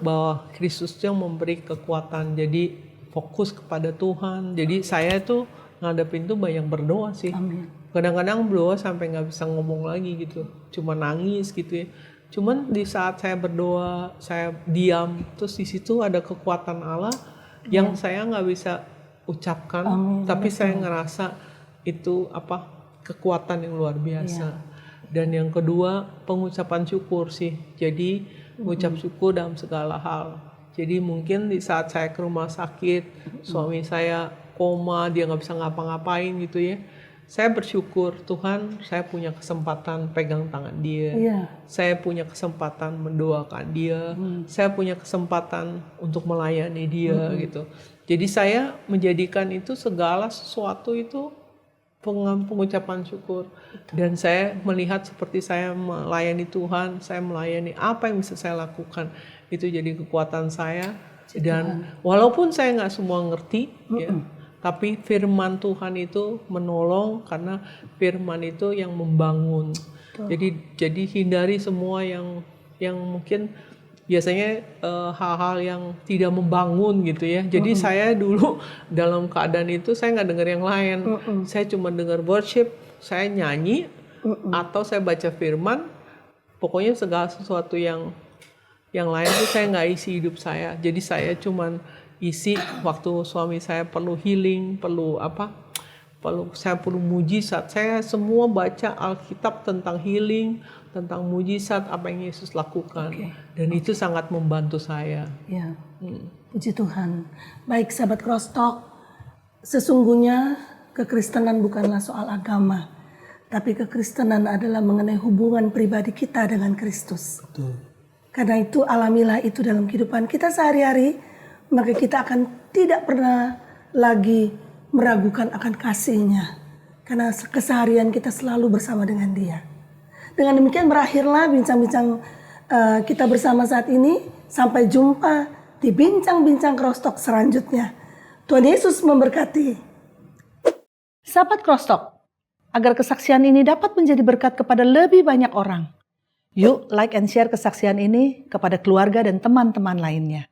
bahwa Kristus yang memberi kekuatan. Jadi fokus kepada Tuhan. Jadi saya itu ngadepin tuh banyak berdoa sih. Amin. Kadang-kadang berdoa sampai nggak bisa ngomong lagi gitu, cuma nangis gitu ya. Cuman di saat saya berdoa, saya diam, terus di situ ada kekuatan Allah yang saya nggak bisa ucapkan, tapi saya ngerasa itu kekuatan yang luar biasa. Dan yang kedua pengucapan syukur sih. Jadi mengucap syukur dalam segala hal. Jadi mungkin di saat saya ke rumah sakit, suami saya koma, dia nggak bisa ngapa-ngapain gitu ya. Saya bersyukur Tuhan, saya punya kesempatan pegang tangan dia. Saya punya kesempatan mendoakan dia. Saya punya kesempatan untuk melayani dia gitu. Jadi saya menjadikan itu segala sesuatu itu pengucapan syukur. Dan saya melihat seperti saya melayani Tuhan, saya melayani apa yang bisa saya lakukan. Itu jadi kekuatan saya. Dan walaupun saya nggak semua ngerti ya, tapi firman Tuhan itu menolong, karena firman itu yang membangun. Jadi hindari semua yang mungkin biasanya hal-hal yang tidak membangun gitu ya. Jadi saya dulu dalam keadaan itu saya nggak dengar yang lain. Saya cuma dengar worship, saya nyanyi, atau saya baca firman. Pokoknya segala sesuatu yang lain itu saya nggak isi hidup saya. Jadi saya cuman isi waktu suami saya perlu healing, saya perlu mujizat. Saya semua baca Alkitab tentang healing, tentang mujizat apa yang Yesus lakukan. Dan itu sangat membantu saya. Ya, puji Tuhan. Baik sahabat Crosstalk, sesungguhnya kekristenan bukanlah soal agama, tapi kekristenan adalah mengenai hubungan pribadi kita dengan Kristus. Betul. Karena itu alamilah itu dalam kehidupan kita sehari-hari, maka kita akan tidak pernah lagi meragukan akan kasih-Nya. Karena keseharian kita selalu bersama dengan Dia. Dengan demikian berakhirlah bincang-bincang kita bersama saat ini. Sampai jumpa di bincang-bincang Crosstalk selanjutnya. Tuhan Yesus memberkati. Sahabat Crosstalk, agar kesaksian ini dapat menjadi berkat kepada lebih banyak orang, yuk like and share kesaksian ini kepada keluarga dan teman-teman lainnya.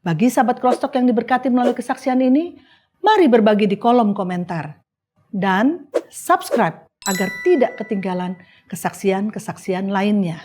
Bagi sahabat Crosstalk yang diberkati melalui kesaksian ini, mari berbagi di kolom komentar. Dan subscribe agar tidak ketinggalan kesaksian-kesaksian lainnya.